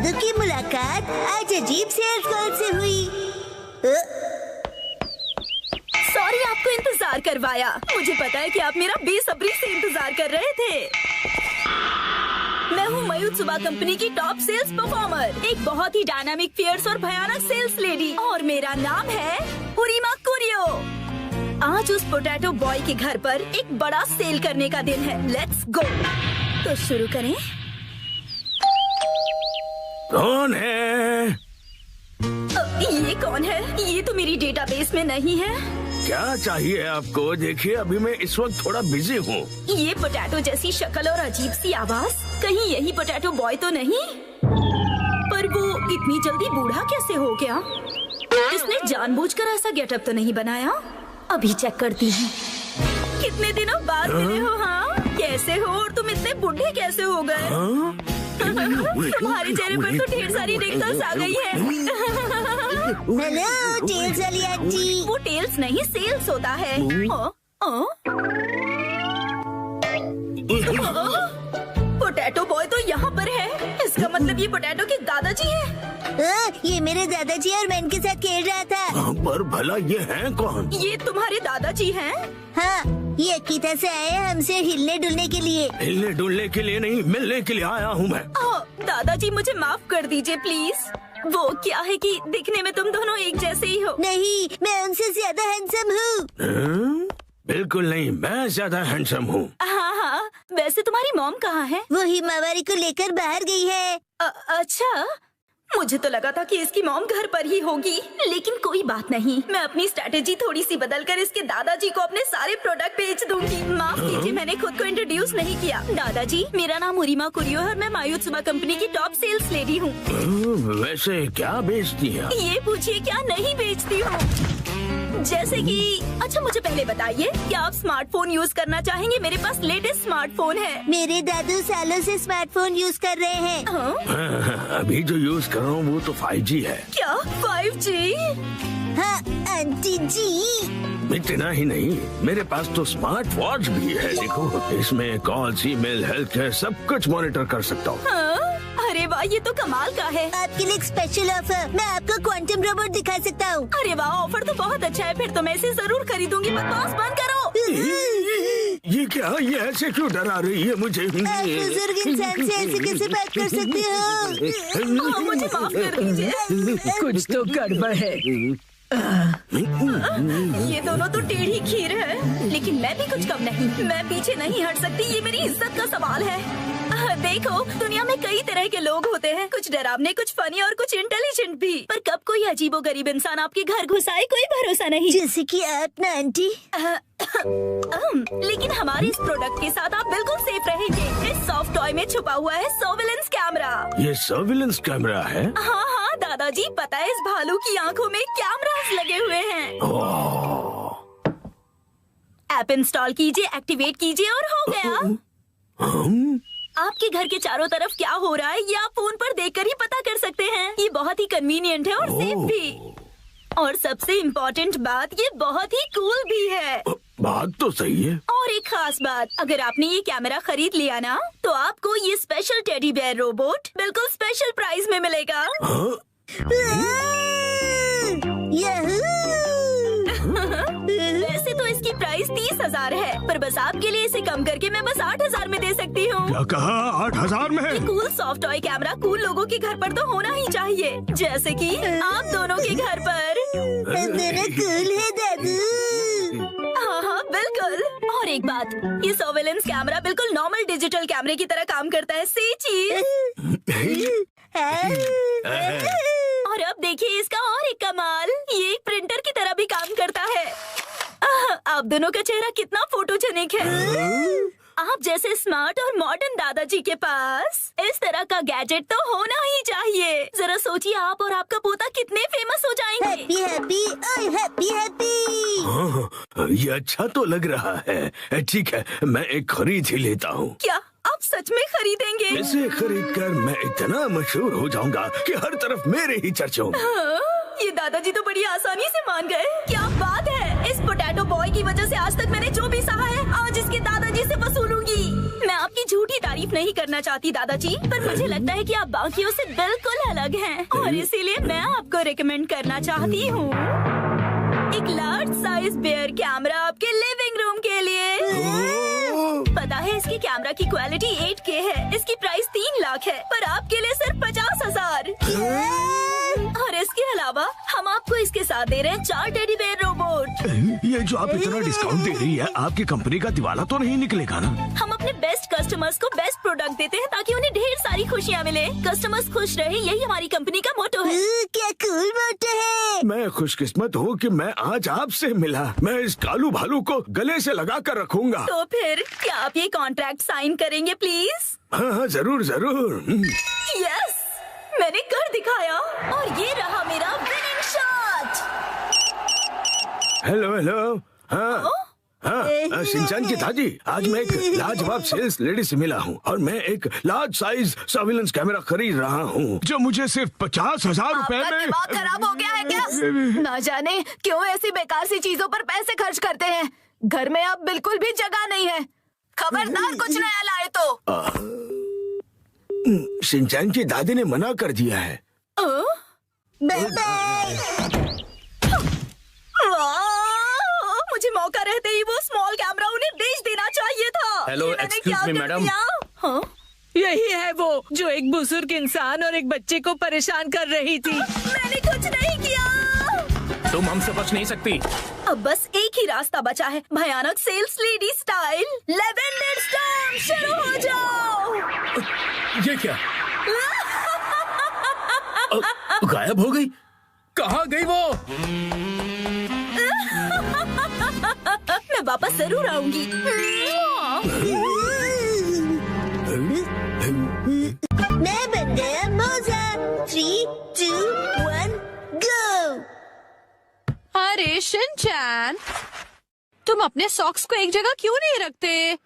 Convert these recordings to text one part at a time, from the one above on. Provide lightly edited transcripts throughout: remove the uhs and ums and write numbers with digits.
दादू की मुलाकात आज अजीब सेल्स कॉल से हुई। सॉरी आपको इंतजार करवाया। मुझे पता है कि आप मेरा बेसब्री से इंतजार कर रहे थे। मैं हूँ मायुत्सुबा कंपनी की टॉप सेल्स परफॉर्मर, एक बहुत ही डायनामिक, फियर्स और भयानक सेल्स लेडी, और मेरा नाम है हुरिमा कुरियो। आज उस पोटैटो बॉय के घर पर एक बड़ा सेल करने का दिन है। Let's go. तो शुरू करें। कौन है? ये कौन है? ये तो मेरी डेटाबेस में नहीं है। क्या चाहिए आपको? देखिए अभी मैं इस वक्त थोड़ा बिजी हूँ। ये पोटैटो जैसी शक्ल और अजीब सी आवाज, कहीं यही पोटैटो बॉय तो नहीं? पर वो इतनी जल्दी बूढ़ा कैसे हो गया? इसने जानबूझकर ऐसा गेटअप तो नहीं बनाया? अभी चेक करती हूँ। कितने दिनों बाद मिले हो? हाँ, कैसे हो? और तुम इतने बूढ़े कैसे हो गए? तुम्हारे चेहरे पर तो ढेर सारी रिंकल्स आ गई है। हेलो टेल्स वाली आंटी। वो टेल्स नहीं, सेल्स होता है। पोटैटो बॉय तो यहाँ पर है। इसका मतलब ये पोटैटो के दादाजी हैं। ये मेरे दादाजी और मैं इनके साथ खेल रहा था। पर भला ये हैं कौन? ये तुम्हारे दादाजी हैं? हाँ, ये अकीता से आए हैं हमसे हिलने डुलने के लिए। हिलने डुलने के लिए नहीं, मिलने के लिए आया हूँ मैं। दादाजी मुझे माफ कर दीजिए प्लीज। वो क्या है कि दिखने में तुम दोनों एक जैसे ही हो। नहीं, मैं उनसे ज्यादा हैंडसम हूँ। बिल्कुल नहीं, मैं ज्यादा हैंडसम हूँ। हाँ, वैसे तुम्हारी मॉम कहाँ है? वो हिमावारी को लेकर बाहर गई है। अच्छा, मुझे तो लगा था कि इसकी मॉम घर पर ही होगी, लेकिन कोई बात नहीं। मैं अपनी स्ट्रेटेजी थोड़ी सी बदलकर इसके दादाजी को अपने सारे प्रोडक्ट बेच दूंगी। माफ कीजिए, मैंने खुद को इंट्रोड्यूस नहीं किया। दादाजी, मेरा नाम हुरिमा कुरियो है और मैं मायुत्सुबा कंपनी की टॉप सेल्स लेडी हूँ। वैसे क्या बेचती है? ये पूछिए, क्या नहीं बेचती हूँ? जैसे कि अच्छा, मुझे पहले बताइए, क्या आप स्मार्टफोन यूज करना चाहेंगे? मेरे पास लेटेस्ट स्मार्टफोन है। मेरे दादू सालों से स्मार्टफोन यूज कर रहे हैं। अभी जो यूज कर रहा हूँ वो तो 5G है। क्या 5G? हाँ आंटी जी। इतना ही नहीं, मेरे पास तो स्मार्ट वॉच भी है। देखो, इसमें कॉल्स, ईमेल, हेल्थ केयर सब कुछ मॉनिटर कर सकता हूँ। अरे वाह, ये तो कमाल का है। आपके लिए एक स्पेशल ऑफर, मैं आपको क्वांटम रोबोट दिखा सकता हूँ। अरे वाह, ऑफर तो बहुत अच्छा है। फिर तो मैं इसे जरूर खरीदूंगी। बकवास बंद करो। ये क्या? ये ऐसे क्यों डरा रही है मुझे? आप बुजुर्ग इंसान से ऐसे कैसे बात कर सकते हो? मुझे माफ कर दीजिए। कुछ तो गड़बड़ है। ये दोनों तो टेढ़ी खीर है, लेकिन मैं भी कुछ कम नहीं। मैं पीछे नहीं हट सकती, ये मेरी इज्जत का सवाल है। देखो, दुनिया में कई तरह के लोग होते हैं, कुछ डरावने, कुछ फनी और कुछ इंटेलिजेंट भी। पर कब कोई अजीबोगरीब इंसान आपके घर घुस आए, कोई भरोसा नहीं। जैसे कि आप ना आंटी। लेकिन हमारे इस प्रोडक्ट के साथ आप बिल्कुल सेफ रहेंगे। इस सॉफ्ट टॉय में छुपा हुआ है सर्विलेंस कैमरा। ये सर्विलेंस कैमरा है? हाँ हाँ दादाजी, पता है इस भालू की आंखों में कैमरास लगे हुए हैं। ऐप इंस्टॉल कीजिए, एक्टिवेट कीजिए और हो गया। आपके घर के चारों तरफ क्या हो रहा है, ये आप फोन पर देखकर ही पता कर सकते हैं। ये बहुत ही कन्वीनियंट है और सेफ भी। और सबसे इम्पोर्टेंट बात, ये बहुत ही कूल भी है। बात तो सही है। और एक खास बात, अगर आपने ये कैमरा खरीद लिया ना, तो आपको ये स्पेशल टेडी बेयर रोबोट बिल्कुल स्पेशल प्राइस में मिलेगा। वैसे तो इसकी प्राइस 30,000 है, पर बस आपके लिए इसे कम करके मैं बस 8,000 में दे सकती हूँ। क्या कहा? 8,000 में? ये cool soft toy camera cool लोगों के घर पर तो होना ही चाहिए, जैसे कि आप दोनों के घर पर। कूल है दादू। हाँ हाँ बिल्कुल। और एक बात, ये सर्वेलेंस कैमरा बिल्कुल नॉर्मल डिजिटल कैमरे की तरह काम करता है। सी चीज। और अब देखिए इसका और एक कमाल, ये एक प्रिंटर की तरह भी काम करता है। आप दोनों का चेहरा कितना फोटोजेनिक है। आप जैसे स्मार्ट और मॉडर्न दादाजी के पास इस तरह का गैजेट तो होना ही चाहिए। जरा सोचिए, आप और आपका पोता कितने फेमस हो जाएंगे। हैप्पी हैप्पी ओए हैप्पी हैप्पी। हाँ, ये अच्छा तो लग रहा है। ठीक है, मैं एक खरीद ही लेता हूँ। क्या आप सच में खरीदेंगे? इसे खरीद कर मैं इतना मशहूर हो जाऊंगा कि हर तरफ मेरे ही चर्चे होंगे। ये दादाजी तो बड़ी आसानी से मान गए। क्या बात है, इस पोटैटो बॉय की वजह से आज तक मैंने जो भी सहा है आज इसके दादाजी से वसूलूंगी। मैं आपकी झूठी तारीफ नहीं करना चाहती दादाजी, पर मुझे लगता है कि आप बाकियों से बिल्कुल अलग हैं और इसीलिए मैं आपको रिकमेंड करना चाहती हूँ एक लार्ज साइज बेयर कैमरा आपके लिविंग रूम के लिए। पता है इसकी कैमरा की क्वालिटी 8K है, इसकी प्राइस 3 लाख है, पर आपके लिए सिर्फ 50,000। और इसके अलावा हम आपको इसके साथ दे रहे हैं 4 टेडी बेयर रोबोट। ये जो आप इतना डिस्काउंट दे रही है, आपकी कंपनी का दिवाला तो नहीं निकलेगा ना? हम अपने बेस्ट कस्टमर्स को बेस्ट प्रोडक्ट देते हैं ताकि उन्हें ढेर सारी खुशियाँ मिले। कस्टमर्स खुश रहे, यही हमारी कंपनी का मोटो है। क्या कूल मोटो है। मैं खुशकिस्मत हूँ कि मैं आज आपसे मिला। मैं इस कालू भालू को गले से लगा कर रखूंगा। तो फिर क्या आप ये कॉन्ट्रैक्ट साइन करेंगे प्लीज? हाँ, जरूर जरूर। यस, मैंने कर दिखाया और ये रहा मेरा विनिंग शॉट। Hello hello. हाँ हाँ, शिनचैन की दादी, आज मैं एक लाजवाब सेल्स लेडी से मिला हूँ और मैं एक लार्ज साइज सर्विलेंस कैमरा खरीद रहा हूँ जो मुझे सिर्फ 50,000 रुपए आपका में। दिमाग खराब हो गया है क्या? ना जाने क्यों ऐसी बेकार सी चीजों पर पैसे खर्च करते हैं। घर में अब बिल्कुल भी जगह नहीं है। खबरदार कुछ नया लाए तो। शिनचैन की दादी ने मना कर दिया है। Bye bye. मुझे मौका रहते ही वो स्मॉल कैमरा उन्हें बेच देना चाहिए था। Hello, excuse me madam. हाँ? यही है वो जो एक बुजुर्ग इंसान और एक बच्चे को परेशान कर रही थी। मैंने कुछ नहीं किया। तुम हमसे बच नहीं सकती। अब बस एक ही रास्ता बचा है, भयानक sales lady style. Lavender storm शुरू हो जाओ। ये क्या? गायब हो गई? कहाँ गई वो? मैं वापस जरूर आऊंगी। मैं बन गया मोजा। 3, 2, 1, गो। अरे शिनचैन, तुम अपने सॉक्स को एक जगह क्यों नहीं रखते?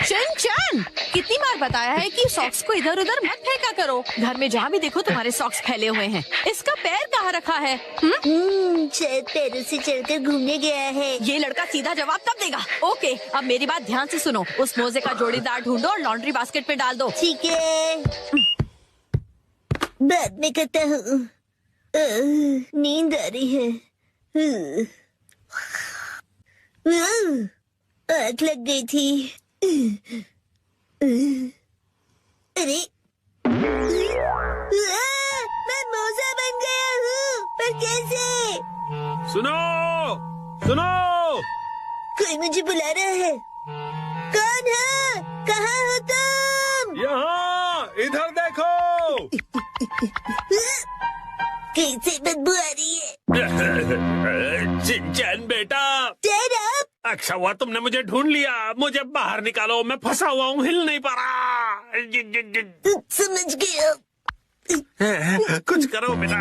शिनचैन, कितनी बार बताया है कि सॉक्स को इधर उधर मत फेंका करो। घर में जहाँ भी देखो तुम्हारे सॉक्स फैले हुए हैं। इसका पैर कहाँ रखा है? शायद पैरों से चलकर घूमने गया है। ये लड़का सीधा जवाब तब देगा। ओके, अब मेरी बात ध्यान से सुनो। उस मोजे का जोड़ीदार ढूंढो और लॉन्ड्री बास्केट में डाल दो। ठीक है, बाद में करता हूँ। नींद आ रही है। आग लग गई थी। अरे मैं मोजा बन गया हूँ, पर कैसे? सुनो सुनो, कोई मुझे बुला रहा है। कौन है? कहाँ हो तुम? यहाँ इधर देखो। कैसे बदबू आ रही है? शिनचैन बेटा, Shut up! अच्छा हुआ तुमने मुझे ढूंढ लिया। मुझे बाहर निकालो, मैं फंसा हुआ हूँ, हिल नहीं पा रहा। समझ गया। कुछ करो बेटा।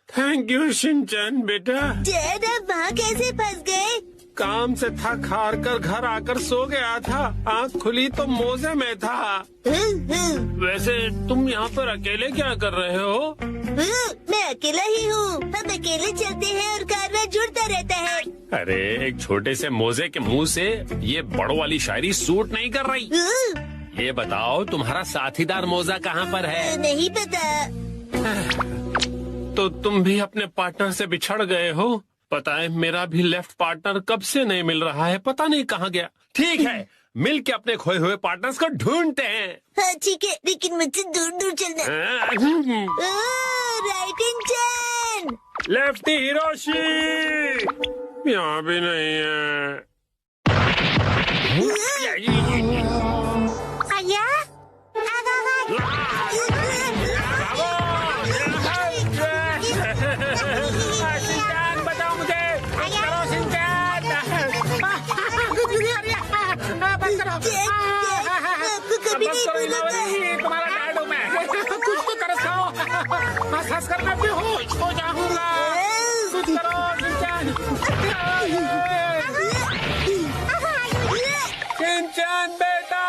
थैंक यू शिनचैन बेटा। डैड, आप वहाँ कैसे फंस गए? काम से थक हार कर घर आकर सो गया था। आँख खुली तो मोजे में था। वैसे तुम यहाँ पर अकेले क्या कर रहे हो? मैं अकेला ही हूँ। हम अकेले चलते हैं और कारवां जुड़ता रहता है। अरे, एक छोटे से मोजे के मुंह से ये बड़ो वाली शायरी सूट नहीं कर रही। ये बताओ, तुम्हारा साथीदार मोजा कहाँ पर है? नहीं पता। तो तुम भी अपने पार्टनर से बिछड़ गए हो। पता है, मेरा भी लेफ्ट पार्टनर कब से नहीं मिल रहा है, पता नहीं कहाँ गया। ठीक है, मिल के अपने खोए हुए पार्टनर्स को ढूंढते हैं। हाँ ठीक है, लेकिन मुझसे दूर दूर चलना। Right in turn. Lefty Hiroshi यहाँ भी नहीं है। आया? शिनचैन, बताओ मुझे। करो शिनचैन। आपको कभी नहीं भूलूंगा। तुम्हारा डैड हूँ मैं। कुछ तो तरस खाओ। हंस कर मैं बेहोश हो जाऊंगा। कुछ करो शिनचैन। शिनचैन बेटा।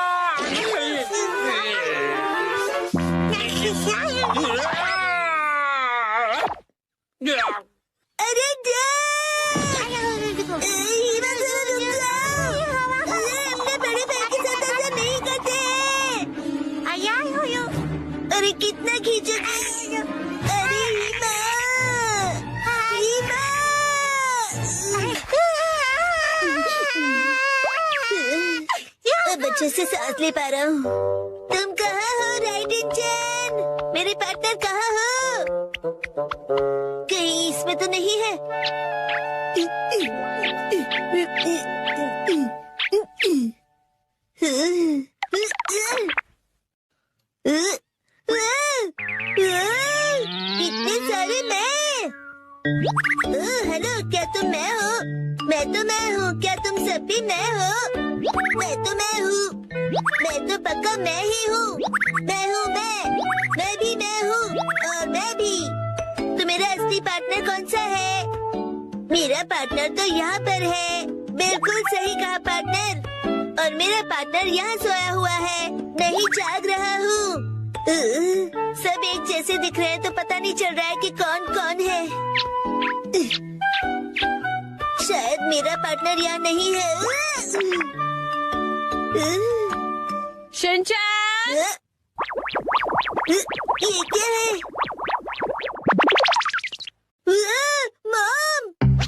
अब अच्छे से सांस ले पा रहा हूँ। तुम कहाँ हो राइडेंचन? मेरे पार्टनर कहाँ हो? कहीं इसमें तो नहीं है? इतने सारे मैं। हेलो, क्या तुम मैं हो? मैं तो मैं हूँ। क्या तुम सब भी मैं हो? मैं तो मैं हूँ। मैं तो पक्का मैं ही हूँ। मैं हूँ मैं भी मैं हूँ और मैं भी। तो मेरा असली पार्टनर कौन सा है? मेरा पार्टनर तो यहाँ पर है। बिल्कुल सही कहा पार्टनर। और मेरा पार्टनर यहाँ सोया हुआ है, नहीं जाग रहा हूँ। सब एक जैसे दिख रहे हैं तो पता नहीं चल रहा है कि कौन कौन है। शायद मेरा पार्टनर यहाँ नहीं है। शिनचैन, ये क्या है? मॉम!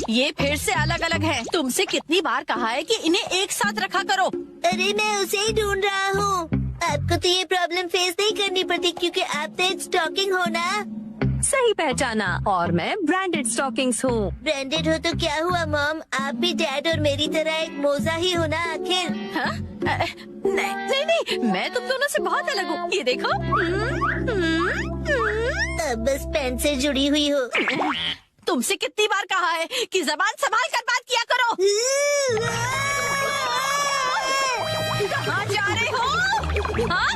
ये फिर से अलग अलग है। तुमसे कितनी बार कहा है कि इन्हें एक साथ रखा करो। अरे मैं उसे ही ढूंढ रहा हूँ। आपको तो ये प्रॉब्लम फेस नहीं करनी पड़ती क्योंकि आप तो एक स्टॉकिंग हो ना। सही पहचाना। और मैं ब्रांडेड स्टॉकिंग्स हूँ। ब्रांडेड हो तो क्या हुआ मॉम? आप भी डैड और मेरी तरह एक मोजा ही हो ना आखिर। हाँ? नहीं, मैं तुम दोनों से बहुत अलग हूँ। ये देखो। अब बस पेन से जुड़ी हुई हो। तुमसे कितनी बार कहा है कि जबान संभाल कर बात किया करो। कहाँ जा रहे हो? हाँ?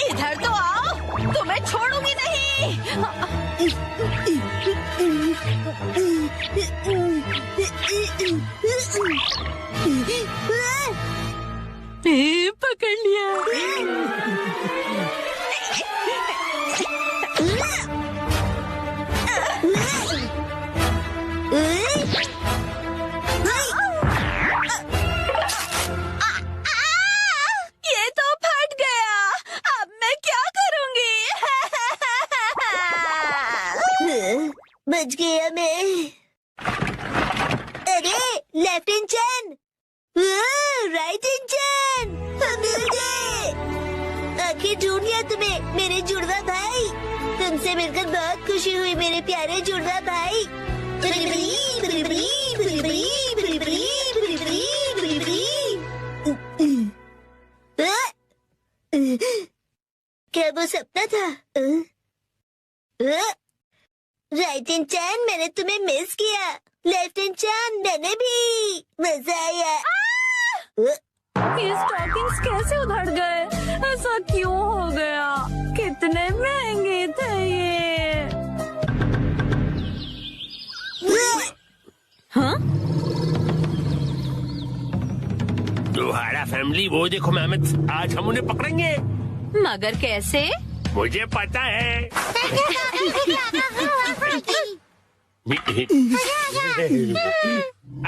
इधर तो आओ, तुम्हें छोड़ूंगी नहीं। पकड़ लिया। ये तो फट गया। अब मैं क्या करूंगी? बच गया मैं। अरे लेफ्ट इंजन, राइट इंजन, मिल गए। आखिर ढूंढ लिया तुम्हें मेरे जुड़वा भाई। तुमसे मिलकर बहुत खुशी हुई मेरे प्यारे जुड़वा भाई। क्या वो सपना था? राइट इंजन, मैंने तुम्हें मिस किया। लेफ्ट इंजन, मैंने भी। मजा आया। ये स्टॉकिंग्स कैसे उधड़ गए? ऐसा क्यों हो गया? कितने महंगे थे ये। हाँ? तुम्हारा फैमिली वो देखो मेहमद, आज हम उन्हें पकड़ेंगे। मगर कैसे? मुझे पता है।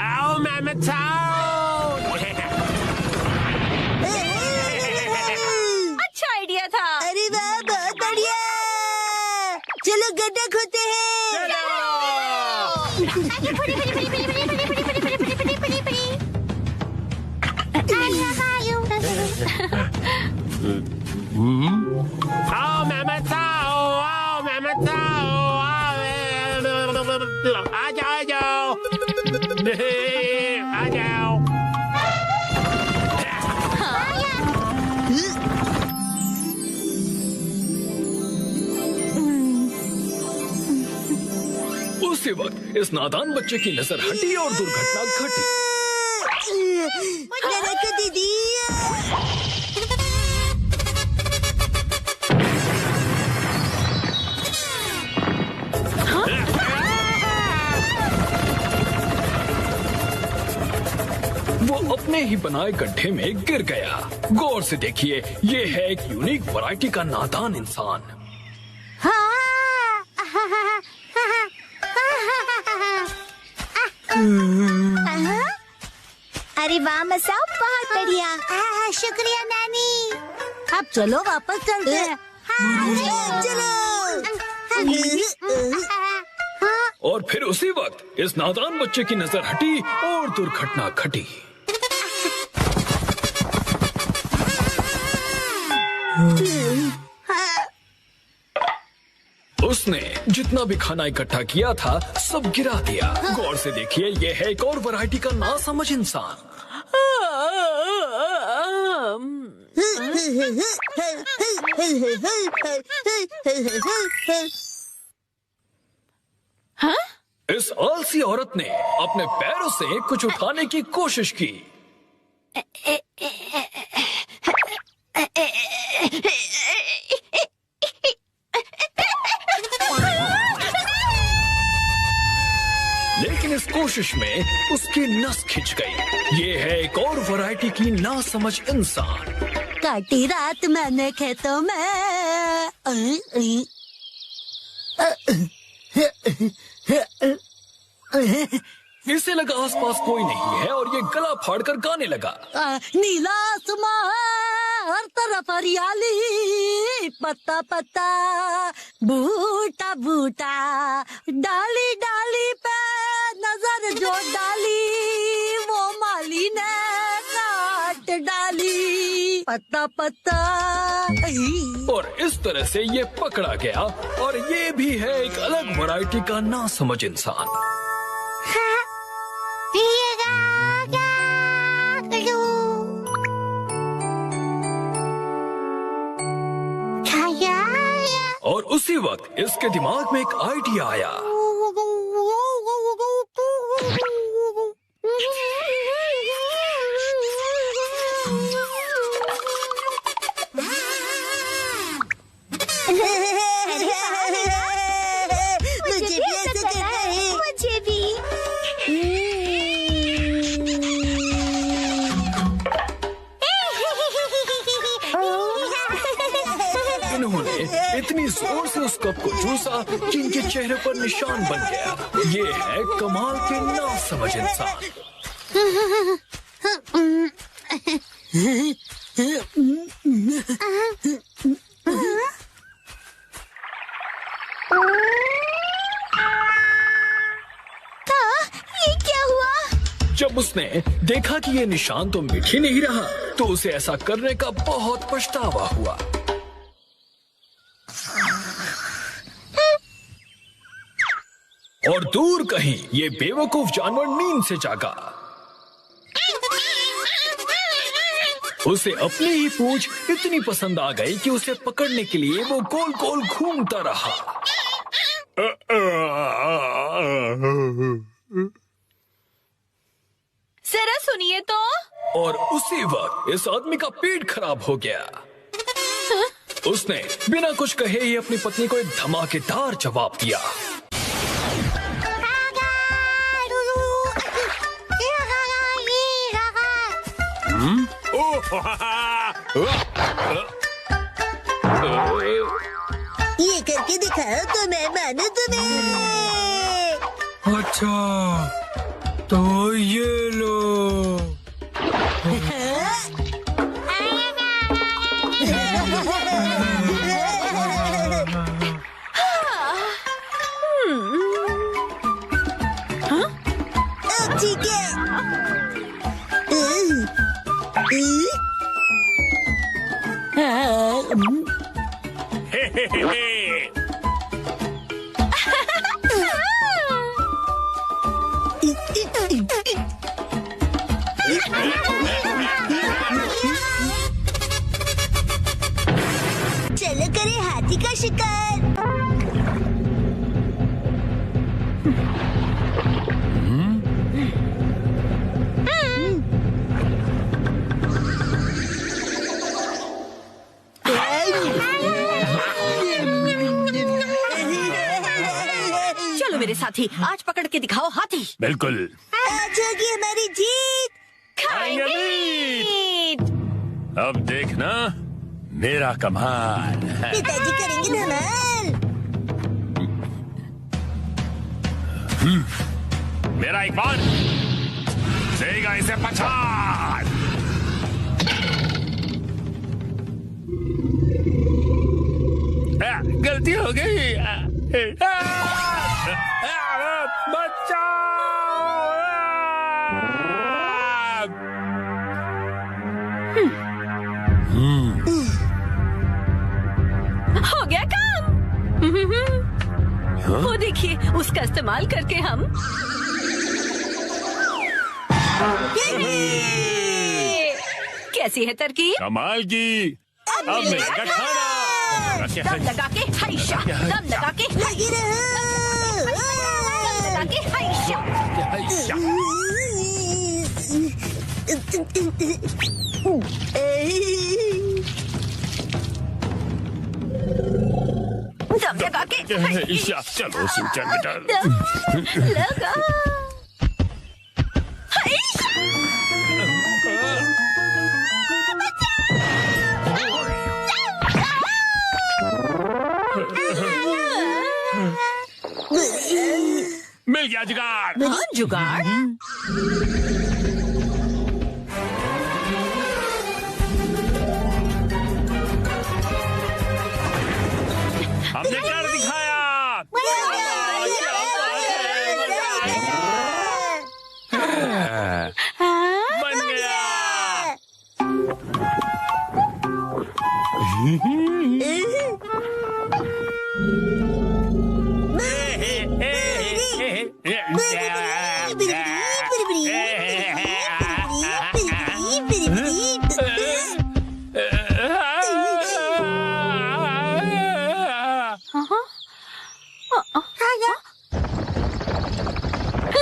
आओ मेहमद आओ। अच्छा आइडिया था। अरे वाह, बहुत बढ़िया। चलो गड्ढा खोदते हैं। आओ मेहमद आओ मेहमद आओ। आ जाओ आ जाओ। उसी वक्त इस नादान बच्चे की नजर हटी और दुर्घटना घटी। दीदी, वो अपने ही बनाए गड्ढे में गिर गया। गौर से देखिए, ये है एक यूनिक वैरायटी का नादान इंसान। अरे वाह मसाओ, बहुत बढ़िया। शुक्रिया नानी। अब चलो वापस चलते हैं। चलो। और फिर उसी वक्त इस नादान बच्चे की नजर हटी और दुर्घटना घटी। उसने जितना भी खाना इकट्ठा किया था सब गिरा दिया। गौर से देखिए, ये है एक और वैरायटी का नासमझ इंसान। हाँ? इस आलसी औरत ने अपने पैरों से कुछ उठाने की कोशिश की। लेकिन इस कोशिश में उसकी नस खिंच गई। ये है एक और वैरायटी की नासमझ इंसान। काटी रात मैंने खेतों में। इसे लगा आसपास कोई नहीं है और ये गला फाड़कर गाने लगा। नीला आसमां हर तरफ हरियाली, पत्ता पत्ता बूटा बूटा, डाली डाली पे नजर जो डाली वो माली ने काट डाली, पत्ता पत्ता। और इस तरह से ये पकड़ा गया और ये भी है एक अलग वैरायटी का नासमझ इंसान। और उसी वक्त इसके दिमाग में एक आइडिया आया। मुझे भी ऐसा करना है। मुझे भी। इन्होंने इतनी जोर से उस कप को चूसा कि इनके चेहरे पर निशान बन गया। ये है कमाल के नासमझ इंसान। ये क्या हुआ? जब उसने देखा कि ये निशान तो मिट ही नहीं रहा, तो उसे ऐसा करने का बहुत पछतावा हुआ। और दूर कहीं ये बेवकूफ जानवर नींद से जागा। उसे अपनी ही पूंछ इतनी पसंद आ गई कि उसे पकड़ने के लिए वो गोल गोल घूमता रहा। जरा सुनिए तो। और उसी वक्त इस आदमी का पेट खराब हो गया। उसने बिना कुछ कहे ही अपनी पत्नी को एक धमाकेदार जवाब दिया। ये करके दिखाओ तो मैं मानू तुम्हें। अच्छा, तो ये लो। अब ठीक है। चलो करें हाथी का शिकार। चलो मेरे साथी, आज पकड़ के दिखाओ हाथी। बिल्कुल। आज होगी हमारी जीत। अब देखना मेरा कमाल। पिताजी करेंगे धमाल। मेरा एक बार देगा इसे पछाड़। गलती हो गई। हो गया काम। वो देखिए, उसका इस्तेमाल करके हम कैसी है तरकीब? कमाल की। अब मिलेगा खाना। दम लगा के हाइशा, दम लगा के लगी रहो। दम लगा के हाइशा। दम लगा के हाइशा। चलो सिंचन बेटा। दम लगा मिल गया जुगाड़। हाँ, जुगाड़। हमने कर दिखाया। बन गया।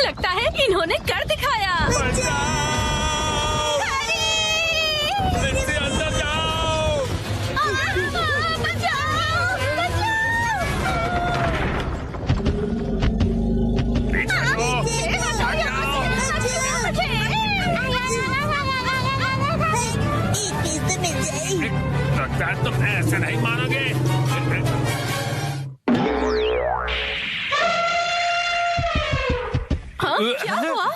लगता है इन्होंने कर दिखाया। इससे अंदर जाओ। एक पीस तो मिल जाए। लगता है तुम ऐसे नहीं मानोगे। हाँ, क्या हुआ?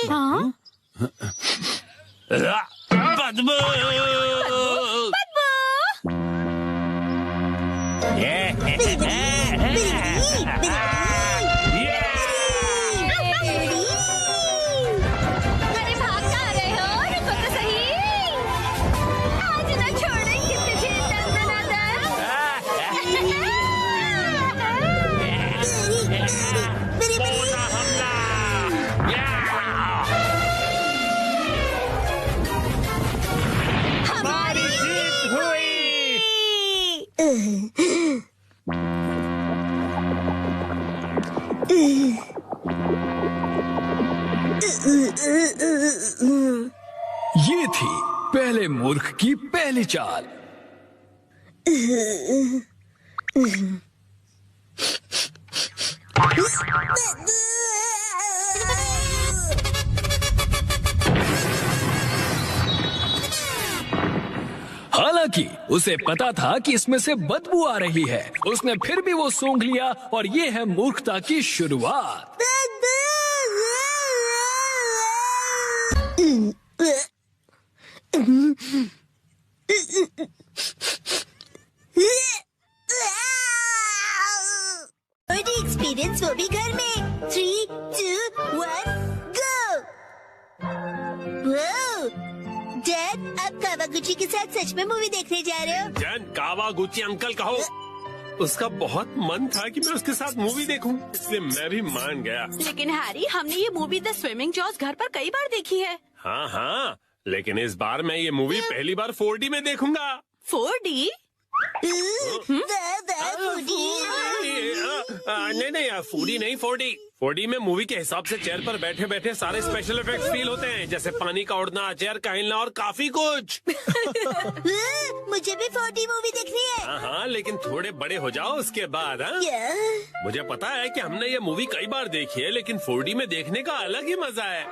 हाँ? बदबू। अरे भाग कहाँ रहे हो? रुको तो सही। आज ना छोड़ेंगे तुझे दंदनादन। पूरा हमला। हमारी जीत हुई। ये थी पहले मूर्ख की पहली चाल। हालांकि उसे पता था कि इसमें से बदबू आ रही है, उसने फिर भी वो सूंघ लिया और ये है मूर्खता की शुरुआत। एक्सपीरियंस वो भी घर में। 3, 2, 1, गो। डैड, आप कावागुची के साथ सच में मूवी देखने जा रहे हो? जन कावागुची अंकल कहो। उसका बहुत मन था कि मैं उसके साथ मूवी देखूं, इसलिए मैं भी मान गया। लेकिन हैरी, हमने ये मूवी द स्विमिंग जॉस घर पर कई बार देखी है। हाँ हाँ, लेकिन इस बार मैं ये मूवी पहली बार 4D में देखूंगा। 4D? नहीं, 4D नहीं, 4D। 4D में मूवी के हिसाब से चेयर पर बैठे बैठे सारे स्पेशल इफेक्ट्स फील होते हैं, जैसे पानी का उड़ना, चेयर का हिलना और काफी कुछ। मुझे भी 4D मूवी देखनी है। हाँ हाँ, लेकिन थोड़े बड़े हो जाओ उसके बाद। हाँ, मुझे पता है कि हमने ये मूवी कई बार देखी है, लेकिन 4D में देखने का अलग ही मजा है।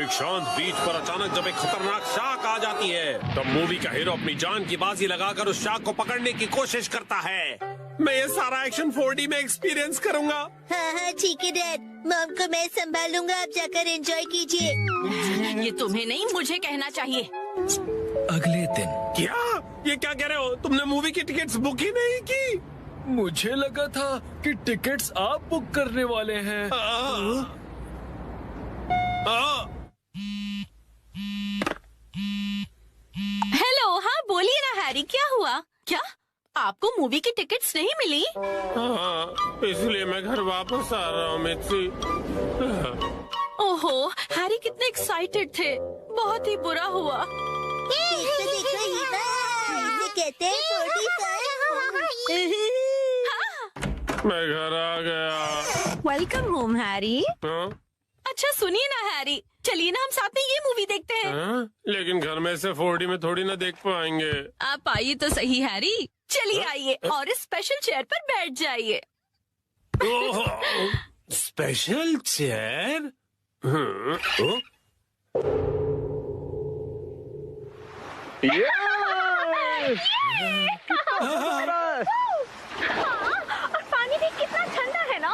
एक शांत बीच पर अचानक जब एक खतरनाक शार्क आ जाती है, तब मूवी का हीरो अपनी जान की बाजी लगाकर उस शार्क को पकड़ने की कोशिश करता है। मैं ये सारा एक्शन 4D में एक्सपीरियंस करूंगा। हाँ हाँ ठीक है डैड, मॉम को मैं संभालूंगा, आप जाकर एंजॉय कीजिए। ये तुम्हें नहीं, मुझे कहना चाहिए। अगले दिन क्या? ये क्या कह रहे हो? तुमने मूवी की टिकट्स बुक ही नहीं की? मुझे लगा था कि टिकट्स आप बुक करने वाले हैं। हेलो, हाँ बोलिए ना हैरी, क्या हुआ? क्या आपको मूवी की टिकट्स नहीं मिली? हाँ, इसलिए मैं घर वापस आ रहा हूँ मिर्ची। ओहो, हैरी कितने एक्साइटेड थे। बहुत ही बुरा हुआ। देखो देखो हीमा, इसे कहते हैं 45। मैं घर आ गया। Welcome home Harry. हाँ? अच्छा सुनिए ना हैरी, चलिए ना हम साथ में ये मूवी देखते हैं। हाँ? लेकिन घर में से 4D में थोड़ी ना देख पाएंगे। आप आइए तो सही हैरी, चलिए आइए और इस स्पेशल चेयर पर बैठ जाइए। ओह, स्पेशल चेयर? और पानी भी कितना ठंडा है ना।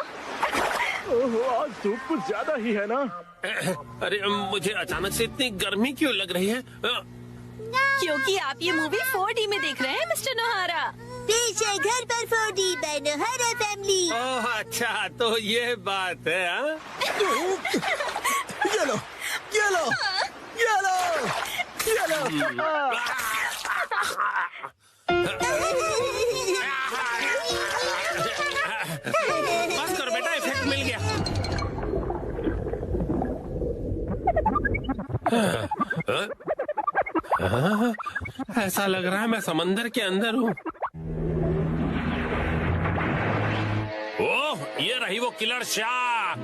आज धूप कुछ ज्यादा ही है ना। अरे मुझे अचानक से इतनी गर्मी क्यों लग रही है? क्योंकि आप ये मूवी 4D में देख रहे हैं मिस्टर नोहारा। पेश है घर पर 4D बाय नोहारा फैमिली। ओह अच्छा, तो ये बात है। हाँ? ये लो, ये लो, ये लो, ये लो। बस कर बेटा, इफेक्ट मिल गया। ऐसा लग रहा है मैं समंदर के अंदर हूँ। ओह, ये रही वो किलर शार्क।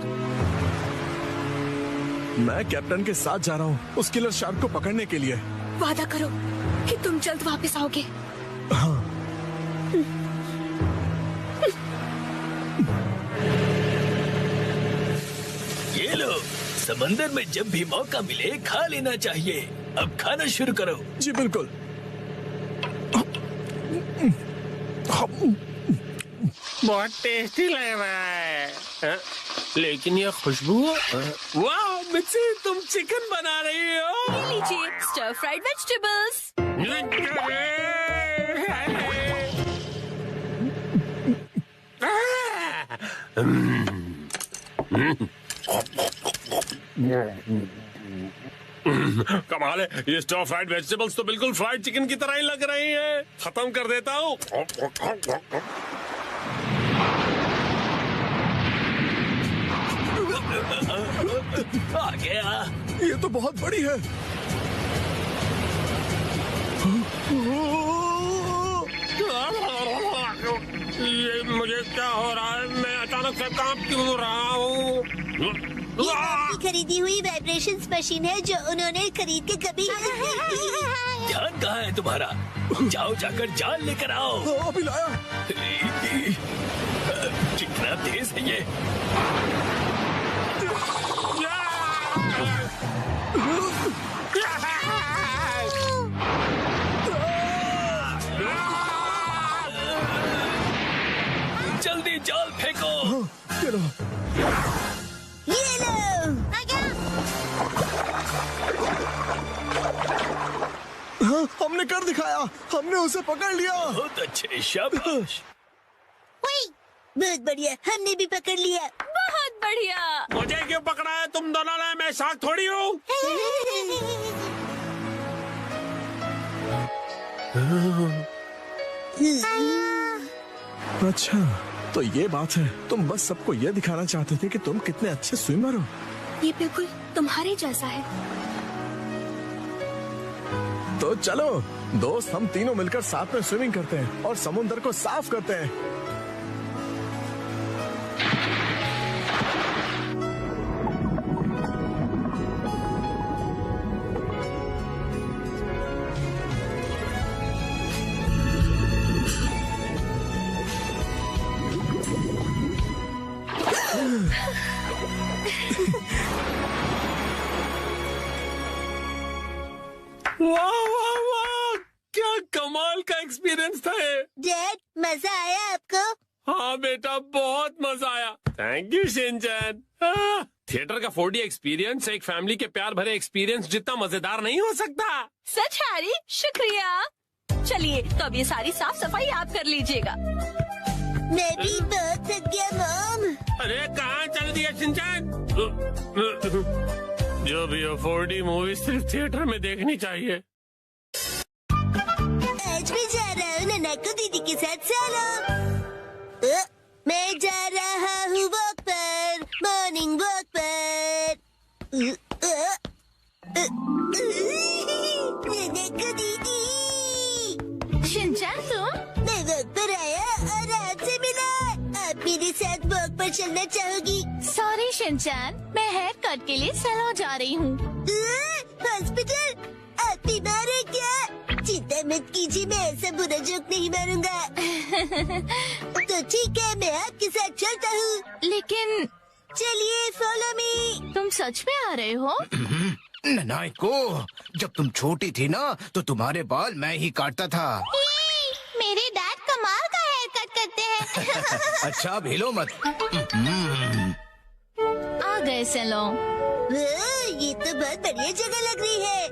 मैं कैप्टन के साथ जा रहा हूँ उस किलर शार्क को पकड़ने के लिए। वादा करो कि तुम जल्द वापस आओगे। हाँ। ये लो, समंदर में जब भी मौका मिले खा लेना चाहिए। अब खाना शुरू करो। जी बिल्कुल। बहुत टेस्टी लग रहा है। हाँ? लेकिन ये खुशबू, वाह मिर्ची, तुम चिकन बना रही हो। ये लीजिए स्टर फ्राइड वेजिटेबल्स। कमाल है, ये स्टर फ्राइड वेजिटेबल्स तो बिल्कुल फ्राइड चिकन की तरह ही लग रही है। खत्म कर देता हूँ। आ गया। ये तो बहुत बड़ी है। ये मुझे क्या हो रहा है? मैं अचानक से कांप क्यों रहा हूँ? ये आपकी खरीदी हुई वाइब्रेशंस मशीन है जो उन्होंने खरीद के कभी ध्यान कहाँ है तुम्हारा? जाओ जाकर जाल लेकर आओ। अभी लाया। कितना तेज है ये। जल्दी जाल फेंको। ये लो। ये लो। हाँ, हमने कर दिखाया। हमने उसे पकड़ लिया। बहुत अच्छे, शाबाश। बहुत बढ़िया, हमने भी पकड़ लिया। बहुत बढ़िया। मुझे क्यों पकड़ा है तुम दोनों ने? मैं शार्क थोड़ी हूँ। अच्छा, तो ये बात है। तुम बस सबको ये दिखाना चाहते थे कि तुम कितने अच्छे स्विमर हो। ये बिल्कुल तुम्हारे जैसा है। तो चलो दोस्त, हम तीनों मिलकर साथ में स्विमिंग करते हैं और समुद्र को साफ करते हैं। वाह वाह वाह, क्या कमाल का एक्सपीरियंस था ये। डैड, मजा आया आपको? हाँ बेटा, बहुत मजा आया। Thank you Shinchan. थिएटर का 4D एक्सपीरियंस एक फैमिली के प्यार भरे एक्सपीरियंस जितना मजेदार नहीं हो सकता। सच हैरी, शुक्रिया। चलिए तो अब ये सारी साफ सफाई आप कर लीजिएगा। मैं भी बहुत थक गया मॉम। अरे कहाँ चल दिया शिनचैन? जो भी हो 4D मूवी सिर्फ थिएटर में देखनी चाहिए। आज मैं जा रहा हूँ नानाको दीदी के साथ सोलो। मैं जा रहा हूँ वॉक पर, मॉर्निंग वॉक पर। नानाको दीदी, शिनचैन तुम? मैं वॉक पर आया और आपसे मिला। आप मेरे साथ वॉक पर चलना चाहोगी? सॉरी शिनचैन, मैं हेयर कट के लिए सैलून जा रही हूँ। हॉस्पिटल? आप बीमार है क्या? चिंता मत कीजिए, मैं ऐसा बुरा जोक नहीं मारूंगा। तो ठीक है, मैं आपके साथ चलता हूँ। लेकिन चलिए फॉलो मी। तुम सच में आ रहे हो? नानाको, जब तुम छोटी थी ना तो तुम्हारे बाल मैं ही काटता था। मेरे डैड कमाल का हेयर कट करते हैं। अच्छा भेलो मत। आ गए सैलून। ये तो बहुत बढ़िया जगह लग रही है,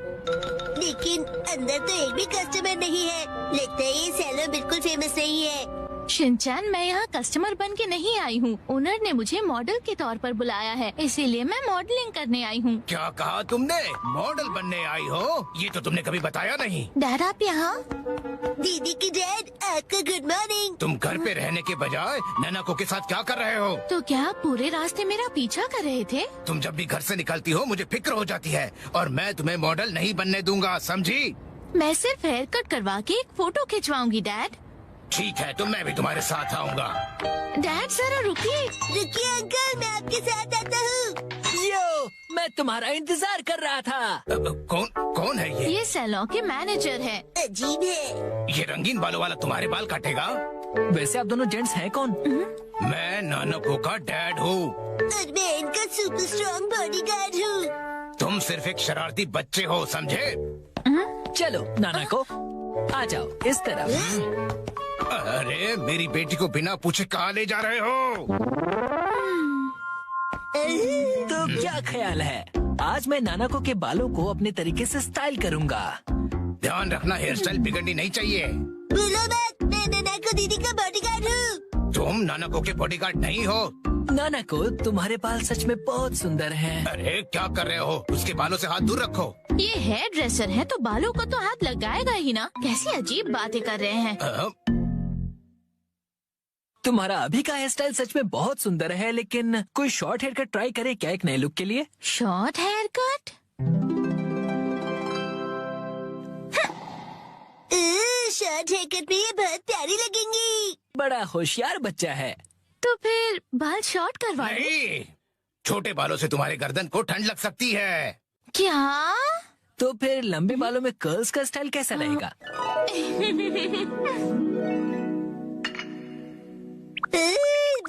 लेकिन अंदर तो एक भी कस्टमर नहीं है। लगता है ये सैलून बिल्कुल फेमस नहीं है। शिनचैन, मैं यहाँ कस्टमर बन के नहीं आई हूँ। ओनर ने मुझे मॉडल के तौर पर बुलाया है, इसीलिए मैं मॉडलिंग करने आई हूँ। क्या कहा तुमने? मॉडल बनने आई हो? ये तो तुमने कभी बताया नहीं। डैड आप यहाँ? दीदी की डैड, आपको गुड मॉर्निंग। तुम घर पे रहने के बजाय नानाको के साथ क्या कर रहे हो? तो क्या आप पूरे रास्ते मेरा पीछा कर रहे थे? तुम जब भी घर से निकलती हो मुझे फिक्र हो जाती है, और मैं तुम्हें मॉडल नहीं बनने दूंगा, समझी? मैं सिर्फ हेयर कट करवा के एक फोटो खिंचवाऊंगी डैड। ठीक है, तो मैं भी तुम्हारे साथ आऊंगा। डैड जरा रुकिए। रुकिए अंकल, मैं आपके साथ आता हूँ। यो, मैं तुम्हारा इंतजार कर रहा था। कौन है ये? ये सैलून के मैनेजर है। अजीब है। ये रंगीन बालों वाला तुम्हारे बाल काटेगा? वैसे आप दोनों जेंट्स हैं कौन? मैं नानाको का डैड हूँ। और मैं इनका सुपर स्ट्रॉन्ग बॉडीगार्ड हूँ। तुम सिर्फ एक शरारती बच्चे हो, समझे? चलो नानाको, आ जाओ इस तरफ। अरे मेरी बेटी को बिना पूछे कहाँ ले जा रहे हो? तो क्या ख्याल है, आज मैं नानाको के बालों को अपने तरीके से स्टाइल करूंगा। ध्यान रखना, हेयर स्टाइल बिगड़नी नहीं चाहिए। बोलो मत, मैं नानाको दीदी का बॉडीगार्ड हूँ। तुम नानाको के बॉडीगार्ड नहीं हो। नानाको, तुम्हारे बाल सच में बहुत सुंदर हैं। अरे क्या कर रहे हो? उसके बालों से हाथ दूर रखो। ये हेयर ड्रेसर है तो बालों को तो हाथ लगाएगा ही ना। कैसी अजीब बातें कर रहे हैं। तुम्हारा अभी का हेयर स्टाइल सच में बहुत सुंदर है, लेकिन कोई शॉर्ट हेयर कट ट्राई करे क्या एक नए लुक के लिए? Short hair cut? Short hair cut में ये बहुत प्यारी लगेंगी। बड़ा होशियार बच्चा है। तो फिर बाल शॉर्ट करवा लो। नहीं, छोटे बालों से तुम्हारे गर्दन को ठंड लग सकती है। क्या? तो फिर लंबे बालों में कर्ल्स का स्टाइल कैसा रहेगा?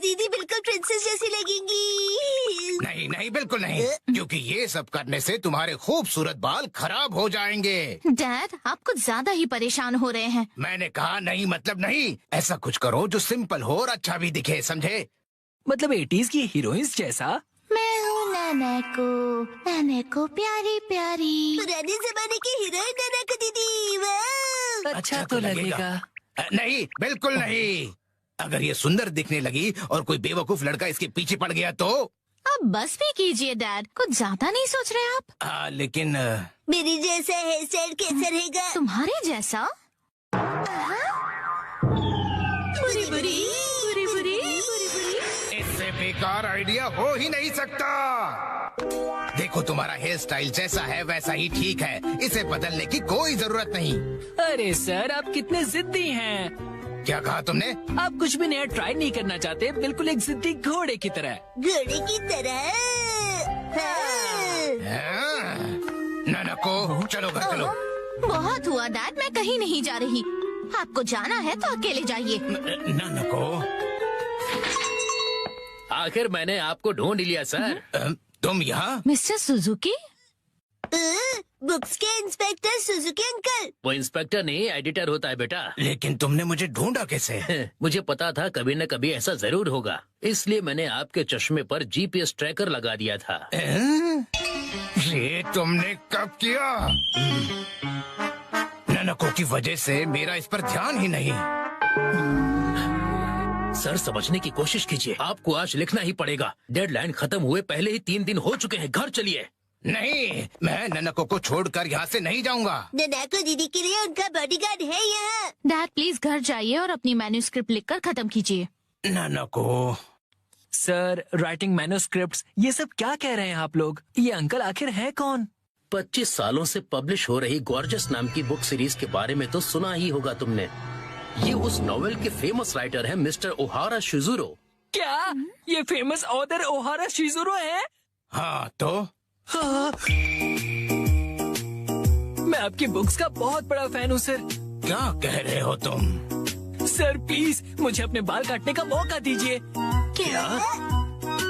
दीदी बिल्कुल प्रिंसेस जैसी लगेंगी। नहीं नहीं, बिल्कुल नहीं, क्योंकि ये सब करने से तुम्हारे खूबसूरत बाल खराब हो जाएंगे। डैड, आप कुछ ज्यादा ही परेशान हो रहे हैं। मैंने कहा नहीं मतलब नहीं। ऐसा कुछ करो जो सिंपल हो और अच्छा भी दिखे, समझे? मतलब 80s की हीरोइंस जैसा? मैं हूँ नानाको प्यारी प्यारी। पुराने जमाने की हीरोइन नानाको दीदी। वाह! अच्छा तो लगेगा। नहीं, बिल्कुल नहीं। अगर ये सुंदर दिखने लगी और कोई बेवकूफ लड़का इसके पीछे पड़ गया तो? अब बस भी कीजिए डैड, कुछ ज्यादा नहीं सोच रहे आप? लेकिन मेरी जैसा हेयर स्टाइल कैसा रहेगा? तुम्हारे जैसा? बुरी बुरी बुरी बुरी। इससे बेकार आइडिया हो ही नहीं सकता। देखो, तुम्हारा हेयर स्टाइल जैसा है वैसा ही ठीक है, इसे बदलने की कोई जरूरत नहीं। अरे सर, आप कितने जिद्दी हैं। क्या कहा तुमने? आप कुछ भी नया ट्राई नहीं करना चाहते, बिल्कुल एक जिद्दी घोड़े की तरह। घोड़े की तरह। हाँ। नानाको, चलो घर चलो। बहुत हुआ डैड, मैं कहीं नहीं जा रही। आपको जाना है तो अकेले जाइए। नानाको, आखिर मैंने आपको ढूंढ लिया सर। तुम यहाँ? Mister Suzuki? बुक्स के इंस्पेक्टर सुजुकी अंकल। वो इंस्पेक्टर नहीं, एडिटर होता है बेटा। लेकिन तुमने मुझे ढूंढा कैसे? मुझे पता था कभी न कभी ऐसा जरूर होगा, इसलिए मैंने आपके चश्मे पर जीपीएस ट्रैकर लगा दिया था। ये तुमने कब किया? नानाको की वजह से मेरा इस पर ध्यान ही नहीं। सर समझने की कोशिश कीजिए, आपको आज लिखना ही पड़ेगा। डेडलाइन खत्म हुए पहले ही 3 दिन हो चुके हैं। घर चलिए। नहीं, मैं ननको को छोड़कर यहाँ से नहीं जाऊँगा। ननाको दीदी के लिए उनका बॉडीगार्ड है यहाँ। डैड प्लीज घर जाइए और अपनी मैन्युस्क्रिप्ट लिखकर खत्म कीजिए। ननको, सर, राइटिंग मैन्युस्क्रिप्ट्स, ये सब क्या कह रहे हैं आप लोग? ये अंकल आखिर है कौन? 25 सालों से पब्लिश हो रही गॉर्जियस नाम की बुक सीरीज के बारे में तो सुना ही होगा तुमने। ये उस नॉवेल के फेमस राइटर हैं मिस्टर ओहारा शिजुरो। क्या ये फेमस ऑथर ओहारा शिजुरो है? हाँ तो हाँ। मैं आपकी बुक्स का बहुत बड़ा फैन हूँ सर। क्या कह रहे हो तुम? सर प्लीज मुझे अपने बाल काटने का मौका दीजिए। क्या?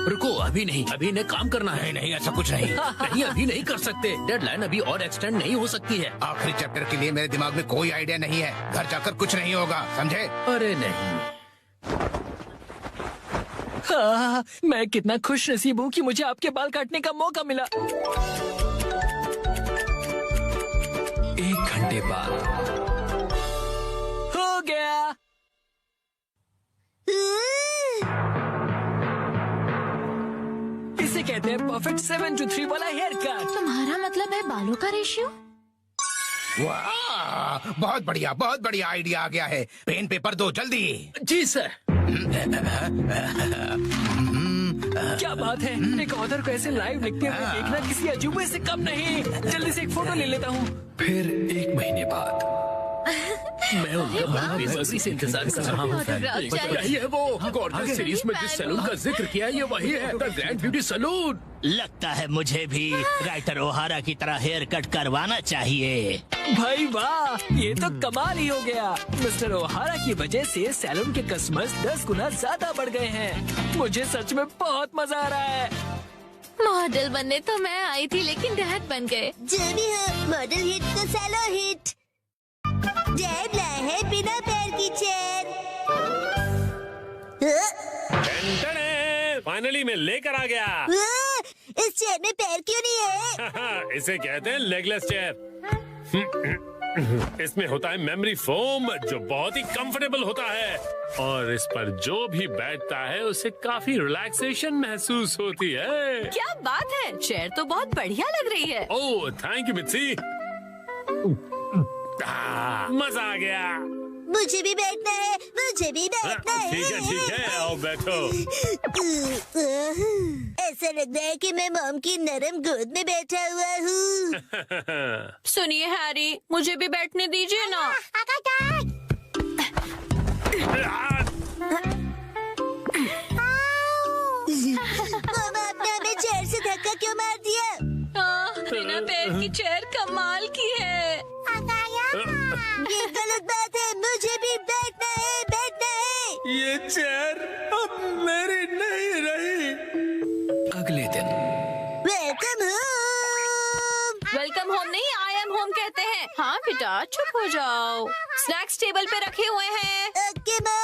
रुको, अभी नहीं, अभी इन्हें काम करना है। नहीं, ऐसा कुछ नहीं। नहीं, अभी नहीं कर सकते। डेडलाइन अभी और एक्सटेंड नहीं हो सकती है। आखिरी चैप्टर के लिए मेरे दिमाग में कोई आइडिया नहीं है। घर जाकर कुछ नहीं होगा, समझे? अरे नहीं। हाँ, मैं कितना खुश नसीब हूँ कि मुझे आपके बाल काटने का मौका मिला। 1 घंटे बाद हो गया। इसे कहते हैं परफेक्ट 7 to 3 वाला हेयर कट। तुम्हारा मतलब है बालों का रेशियो? वाह, बहुत बढ़िया आइडिया आ गया है। पेन पेपर दो जल्दी। जी सर। क्या बात है, एक ऑथर को ऐसे लाइव लिखते हुए देखना किसी अजूबे से कम नहीं। जल्दी से एक फोटो ले लेता हूँ। फिर 1 महीने बाद मैं उनका बहुत बेसब्री से इंतजार कर रहा हूँ। यही है वो गॉर्जियस सीरीज में जिस सैलून का जिक्र किया है, ये वही है, द ग्रैंड ब्यूटी सैलून। लगता है मुझे भी राइटर ओहारा की तरह हेयर कट करवाना चाहिए। भाई वाह, ये तो कमाल ही हो गया। मिस्टर ओहारा की वजह से सैलून के कस्टमर्स 10 गुना ज्यादा बढ़ गए हैं। मुझे सच में बहुत मजा आ रहा है। मॉडल बनने तो मैं आई थी, लेकिन डैड बन गए। जो भी हो, मॉडल हिट तो सैलो हिट। डैड लाए है बिना पैर की चेयर। फाइनली मैं लेकर आ गया। इस चेयर में पैर क्यों नहीं है? इसे कहते हैं लेगलेस चेयर। इसमें होता है मेमोरी फोम, जो बहुत ही कंफर्टेबल होता है, और इस पर जो भी बैठता है उसे काफी रिलैक्सेशन महसूस होती है। क्या बात है, चेयर तो बहुत बढ़िया लग रही है। Oh thank you Mitsi. मजा आ गया। मुझे भी बैठना है, मुझे भी बैठना है। ठीक है, आओ बैठो। ऐसा लग रहा है कि मैं मॉम की नरम गोद में बैठा हुआ हूँ। सुनिए हैरी, मुझे भी बैठने दीजिए ना। मामा, आपने हमें चेयर से धक्का क्यों मार दिया? बिना पैर की चेयर कमाल की है। ये गलत बात है, मुझे भी बैठना है, बैठना है। ये चेयर अब मेरी नहीं रही। अगले दिन वेलकम होम। वेलकम होम नहीं, आई एम होम कहते हैं। हाँ बेटा, चुप हो जाओ। स्नैक्स टेबल पे रखे हुए हैं। Okay mom.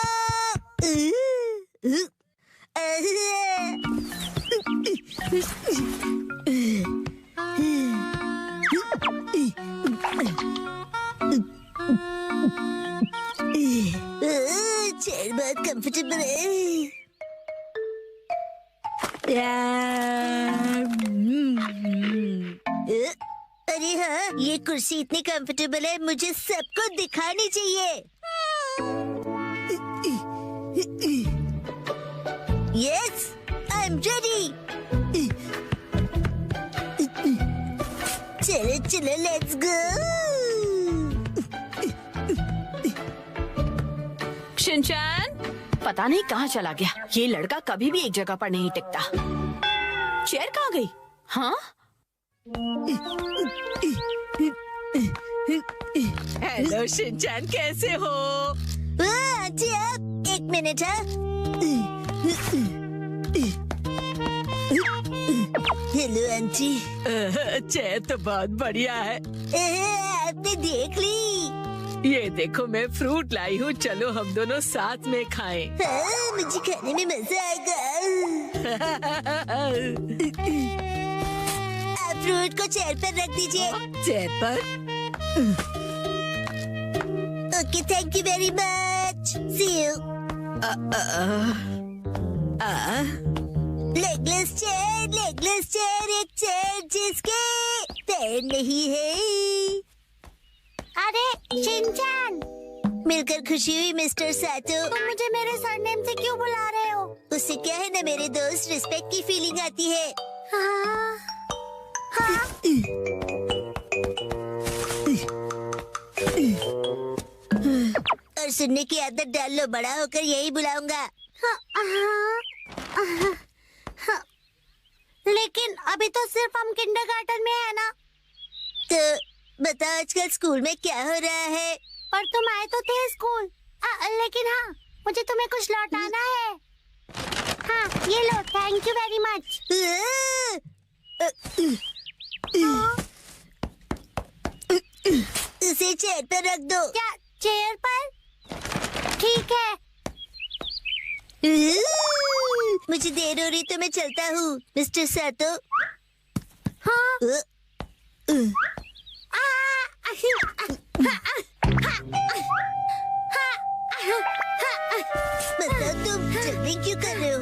चेयर बहुत कंफर्टेबल है। अरे हाँ, ये कुर्सी इतनी कंफर्टेबल है, मुझे सबको दिखानी चाहिए। Yes, I am ready. चलो चलो, लेट्स गो। शिनचैन, पता नहीं कहाँ चला गया। ये लड़का कभी भी एक जगह पर नहीं टिकता। चेयर कहाँ गई? हाँ? हेलो शिनचैन, कैसे हो? आंटी, आप 1 मिनट। Hello aunty. चेयर तो बहुत बढ़िया है। आपने देख ली? ये देखो, मैं फ्रूट लाई हूँ, चलो हम दोनों साथ में खाएं। हाँ, मुझे खाने में मजा आएगा। आप फ्रूट को चेयर पर रख दीजिए। चेयर पर? Okay, thank you very much. See you. Legless chair, एक चेयर जिसके पैर नहीं है। अरे शिनचैन, मिलकर खुशी हुई मिस्टर सातो। तुम मुझे मेरे सरनेम से क्यों बुला रहे हो? उससे क्या है ना मेरे दोस्त, रिस्पेक्ट की फीलिंग आती है। हाँ। और सुनने की आदत डाल लो, बड़ा होकर यही बुलाऊंगा। लेकिन अभी तो सिर्फ हम किंडरगार्टन में है ना। तो बताओ आजकल स्कूल में क्या हो रहा है? पर तुम आए तो थे स्कूल। लेकिन हाँ, मुझे तुम्हें कुछ लौटाना है। हाँ, ये लो, थैंक यू वेरी मच। उसे चेयर पर रख दो। क्या चेयर पर? ठीक है। मुझे देर हो रही तो मैं चलता हूँ मिस्टर सातो। हाँ। बताओ तुम जल्दी क्यों कर रहे हो?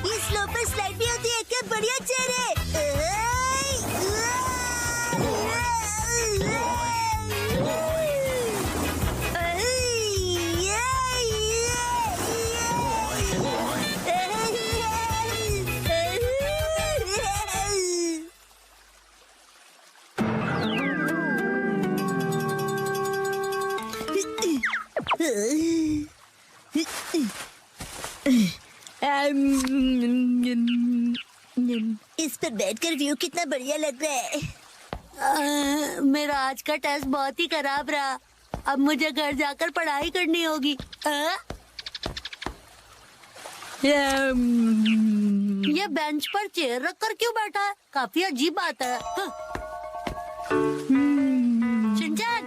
ये स्लो पर स्लाइड भी होती है क्या? बढ़िया चेयर है। इस पर बैठकर व्यू कितना बढ़िया लग रहा है। मेरा आज का टेस्ट बहुत ही खराब रहा। अब मुझे घर जाकर पढ़ाई करनी होगी। ये बेंच पर चेयर रखकर क्यों बैठा है? काफी अजीब बात है। शिनचैन,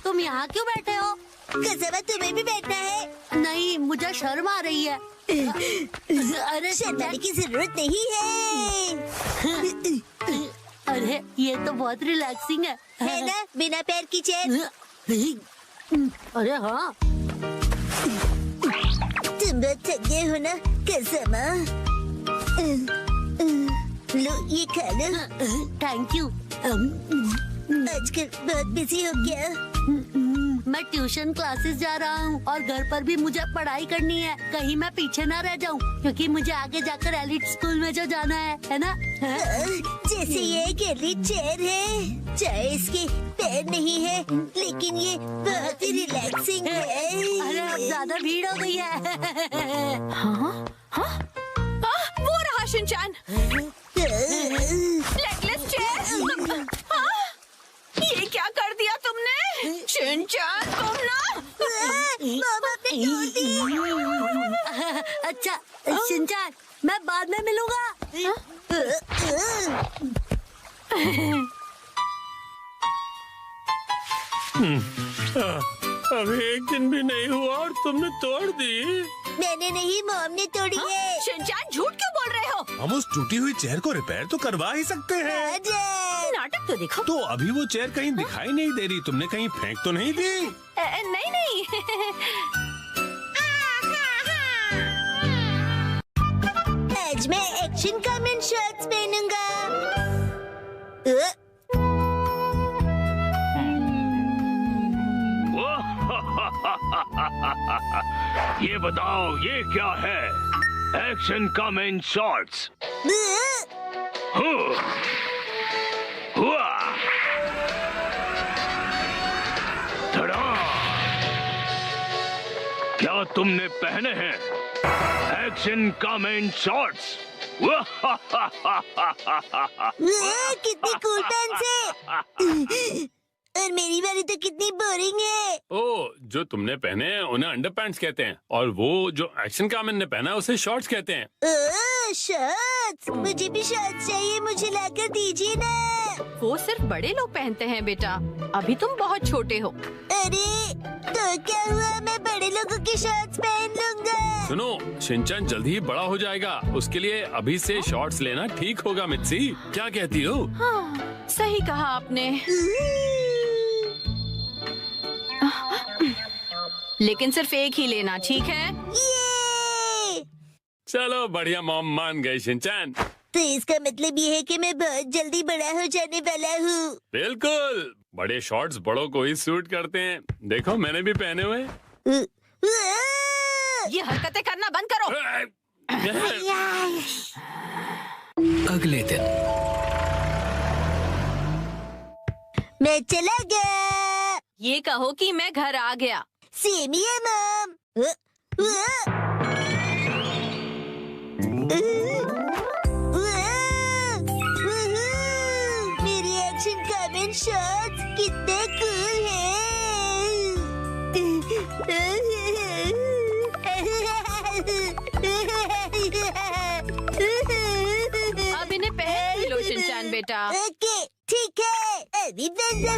तुम यहाँ क्यों बैठे हो? कसम है तुम्हें भी बैठना है? नहीं, मुझे शर्म आ रही है। अरे शर्माने की जरूरत नहीं है। अरे ये तो बहुत रिलैक्सिंग है ना, बिना पैर की चेयर। अरे हाँ, तुम बहुत थक गए हो ना कसम। लो ये खा लो। Thank you. आजकल बहुत बिजी हो गया। मैं ट्यूशन क्लासेस जा रहा हूँ और घर पर भी मुझे पढ़ाई करनी है। कहीं मैं पीछे ना रह जाऊँ, क्योंकि मुझे आगे जाकर एलिट स्कूल में जो जाना है ना। जैसे ये एक एलिट चेयर है, चाहे इसके पैर नहीं है, लेकिन ये बहुत ही रिलैक्सिंग है। अरे अब ज्यादा भीड़ हो गई है। हाँ? हाँ? वो रहा शिनचैन। Legless chair. हाँ? ये क्या कर दिया तुमने? शिनचैन, तुम ना। मामा ने तोड़ दी। अच्छा शिनचैन, मैं बाद में मिलूंगा। अभी एक दिन भी नहीं हुआ और तुमने तोड़ दी। मैंने नहीं, मॉम ने तोड़ी है। शिनचैन, झूठ क्यों बोल रहे हो? हम उस टूटी हुई चेयर को रिपेयर तो करवा ही सकते हैं। नाटक तो देखो। तो अभी वो चेयर कहीं दिखाई नहीं दे रही, तुमने कहीं फेंक तो नहीं दी? नहीं नहीं। आज मैं एक्शन कमेंट शर्ट्स पहनूंगा। ये बताओ ये क्या है? Action comment shots. हुआ क्या तुमने पहने हैं एक्शन कमेंट शॉर्ट्स? कितनी कूल पेंस है। और मेरी वाली तो कितनी बोरिंग है। ओ, जो तुमने पहने हैं उन्हें अंडरपैंट्स कहते हैं, और वो जो एक्शन कामन ने पहना है उसे शॉर्ट्स कहते हैं। ओह, शॉर्ट्स, मुझे भी शॉर्ट्स चाहिए, मुझे लाकर दीजिए ना। वो सिर्फ बड़े लोग पहनते हैं बेटा, अभी तुम बहुत छोटे हो। अरे तो क्या हुआ, मैं बड़े लोगों की शॉर्ट्स पहन लूंगा। सुनो, शिनचैन जल्दी ही बड़ा हो जाएगा, उसके लिए अभी से शॉर्ट्स लेना ठीक होगा। मित्सी, क्या कहती हो? हाँ, सही कहा आपने। लेकिन सिर्फ एक ही लेना, ठीक है? ये चलो बढ़िया, मॉम मान गई शिनचैन। तो इसका मतलब ये है कि मैं बहुत जल्दी बड़ा हो जाने वाला हूँ। बिल्कुल, बड़े शॉर्ट्स बड़ों को ही सूट करते हैं। देखो मैंने भी पहने हुए। ये हरकतें करना बंद करो। अगले दिन मैं चला गया। ये कहो कि मैं घर आ गया। सेम ही है मॉम। मेरी एक्शन कामेंट शॉट्स कितने कूल हैं। अब इन्हें पहन लो शिनचैन बेटा। ओके, ठीक है, अभी पहन रहा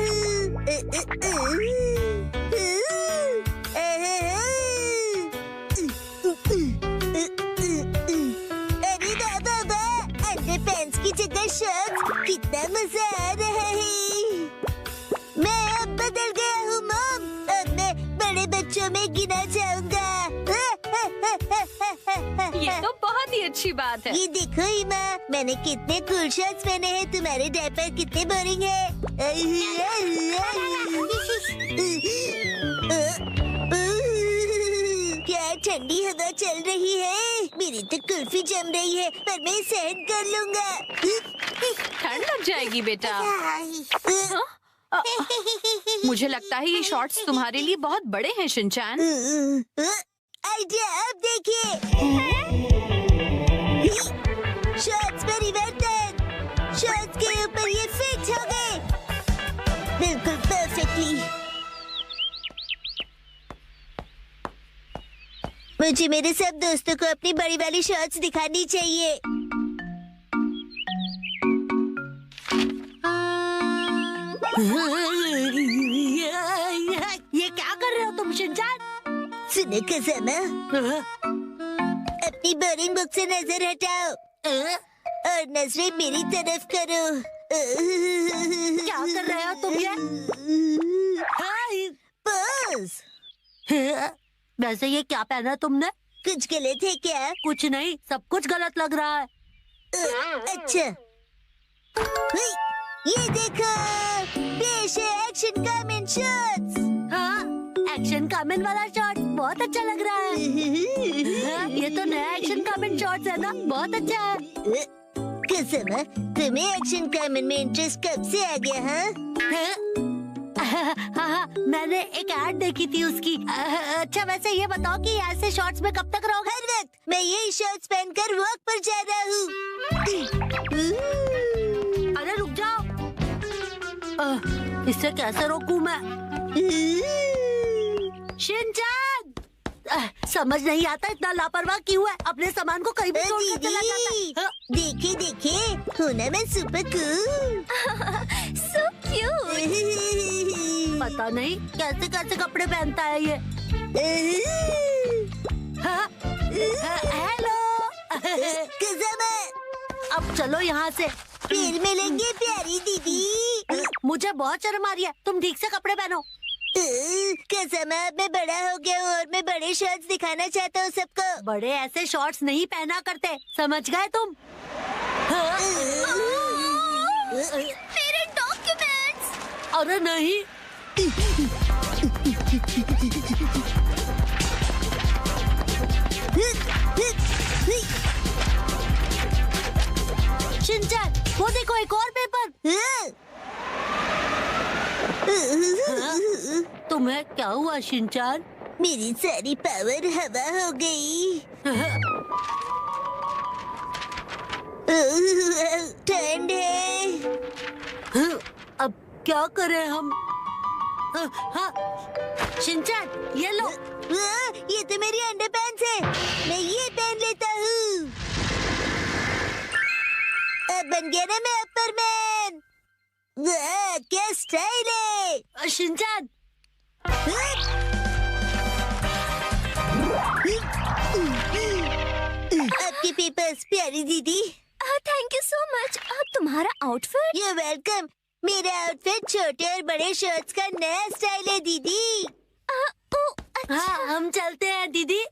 अरे बाबा, अंडरपैंट्स की जगह शॉर्ट्स, कितना मजा आ रहा है। मैं अब बदल गया हूँ मॉम, अब मैं बड़े बच्चों में गिना जाऊंगा। ये तो बहुत ही अच्छी बात है। ये देखो इमा, मैंने कितने कूल शॉर्ट्स पहने हैं, तुम्हारे डायपर कितने बोरिंग है। क्या ठंडी हवा चल रही है, मेरी तो कुल्फी जम रही है, पर मैं सहन कर लूंगा। ठंड लग जाएगी बेटा। मुझे लगता है ये शॉर्ट्स तुम्हारे लिए बहुत बड़े हैं शिनचैन। आइडिया, अब देखिए, शॉर्ट्स परिवर्तन, शॉर्ट्स के ऊपर ये फिट हो गए बिल्कुल परफेक्टली। मुझे मेरे सब दोस्तों को अपनी बड़ी वाली शॉर्ट्स दिखानी चाहिए। ये क्या कर रहे हो तुम शिनचैन? सुनो कज़ामा, अपनी बोरिंग बुक से नजर हटाओ और नजरें मेरी तरफ करो। क्या कर रहे हो तुम ये? बस, वैसे ये क्या पहना तुमने? कुछ गलत है क्या? कुछ नहीं, सब कुछ गलत लग रहा है। अच्छा, ये देखो, पेश है एक्शन कामेंट शॉट्स। हाँ, एक्शन कामेंट वाला शॉट बहुत अच्छा लग रहा है। हाँ, ये तो नया एक्शन कामेंट शॉट्स है ना, बहुत अच्छा है। कज़ामा, तुम्हें एक्शन कामेंट में इंटरेस्ट कब से आ गया? हाँ, मैंने एक ऐड देखी थी उसकी। अच्छा, वैसे ये बताओ कि ऐसे शॉर्ट्स में कब तक रहोगे? हर वक्त। मैं यही शॉर्ट्स पहनकर वॉक पर जा रहा हूँ। अरे रुक जाओ, इससे कैसे रोकूं मैं? शिनचैन, समझ नहीं आता इतना लापरवाह क्यों है, अपने सामान को कहीं भी छोड़कर चला जाता है। देखिए देखिए, हूँ ना मैं सुपर कूल। So cute. पता नहीं कैसे कैसे कपड़े पहनता है ये। हेलो कज़ामा, अब चलो यहाँ से। फिर मिलेंगे प्यारी दीदी। मुझे बहुत शर्म आ रही है, तुम ठीक से कपड़े पहनो। कज़ामा, मैं बड़ा हो गया हूँ और मैं बड़े शॉर्ट्स दिखाना चाहता हूँ सबको। बड़े ऐसे शॉर्ट्स नहीं पहना करते, समझ गए तुम? मेरे डॉक्यूमेंट्स। अरे नहीं, शिनचैन, वो देखो एक और पेपर। तुम्हें क्या हुआ शिनचैन? मेरी सारी पावर हवा हो गई। ठंड है। अब क्या करें हम? हाँ। शिनचैन, ये लो। ये तो मेरी अंडरपैंट्स है। मैं ये पहन लेता हूँ। अब बन गया ना मैं अपर-मैन। क्या स्टाइल है। शिनचैन। आपके पेपर्स प्यारी दीदी। Thank you so much. तुम्हारा आउटफिट? You welcome. मेरा आउटफिट छोटे और बड़े शर्ट्स का नया स्टाइल है दीदी। अच्छा। हाँ, हम चलते हैं दीदी।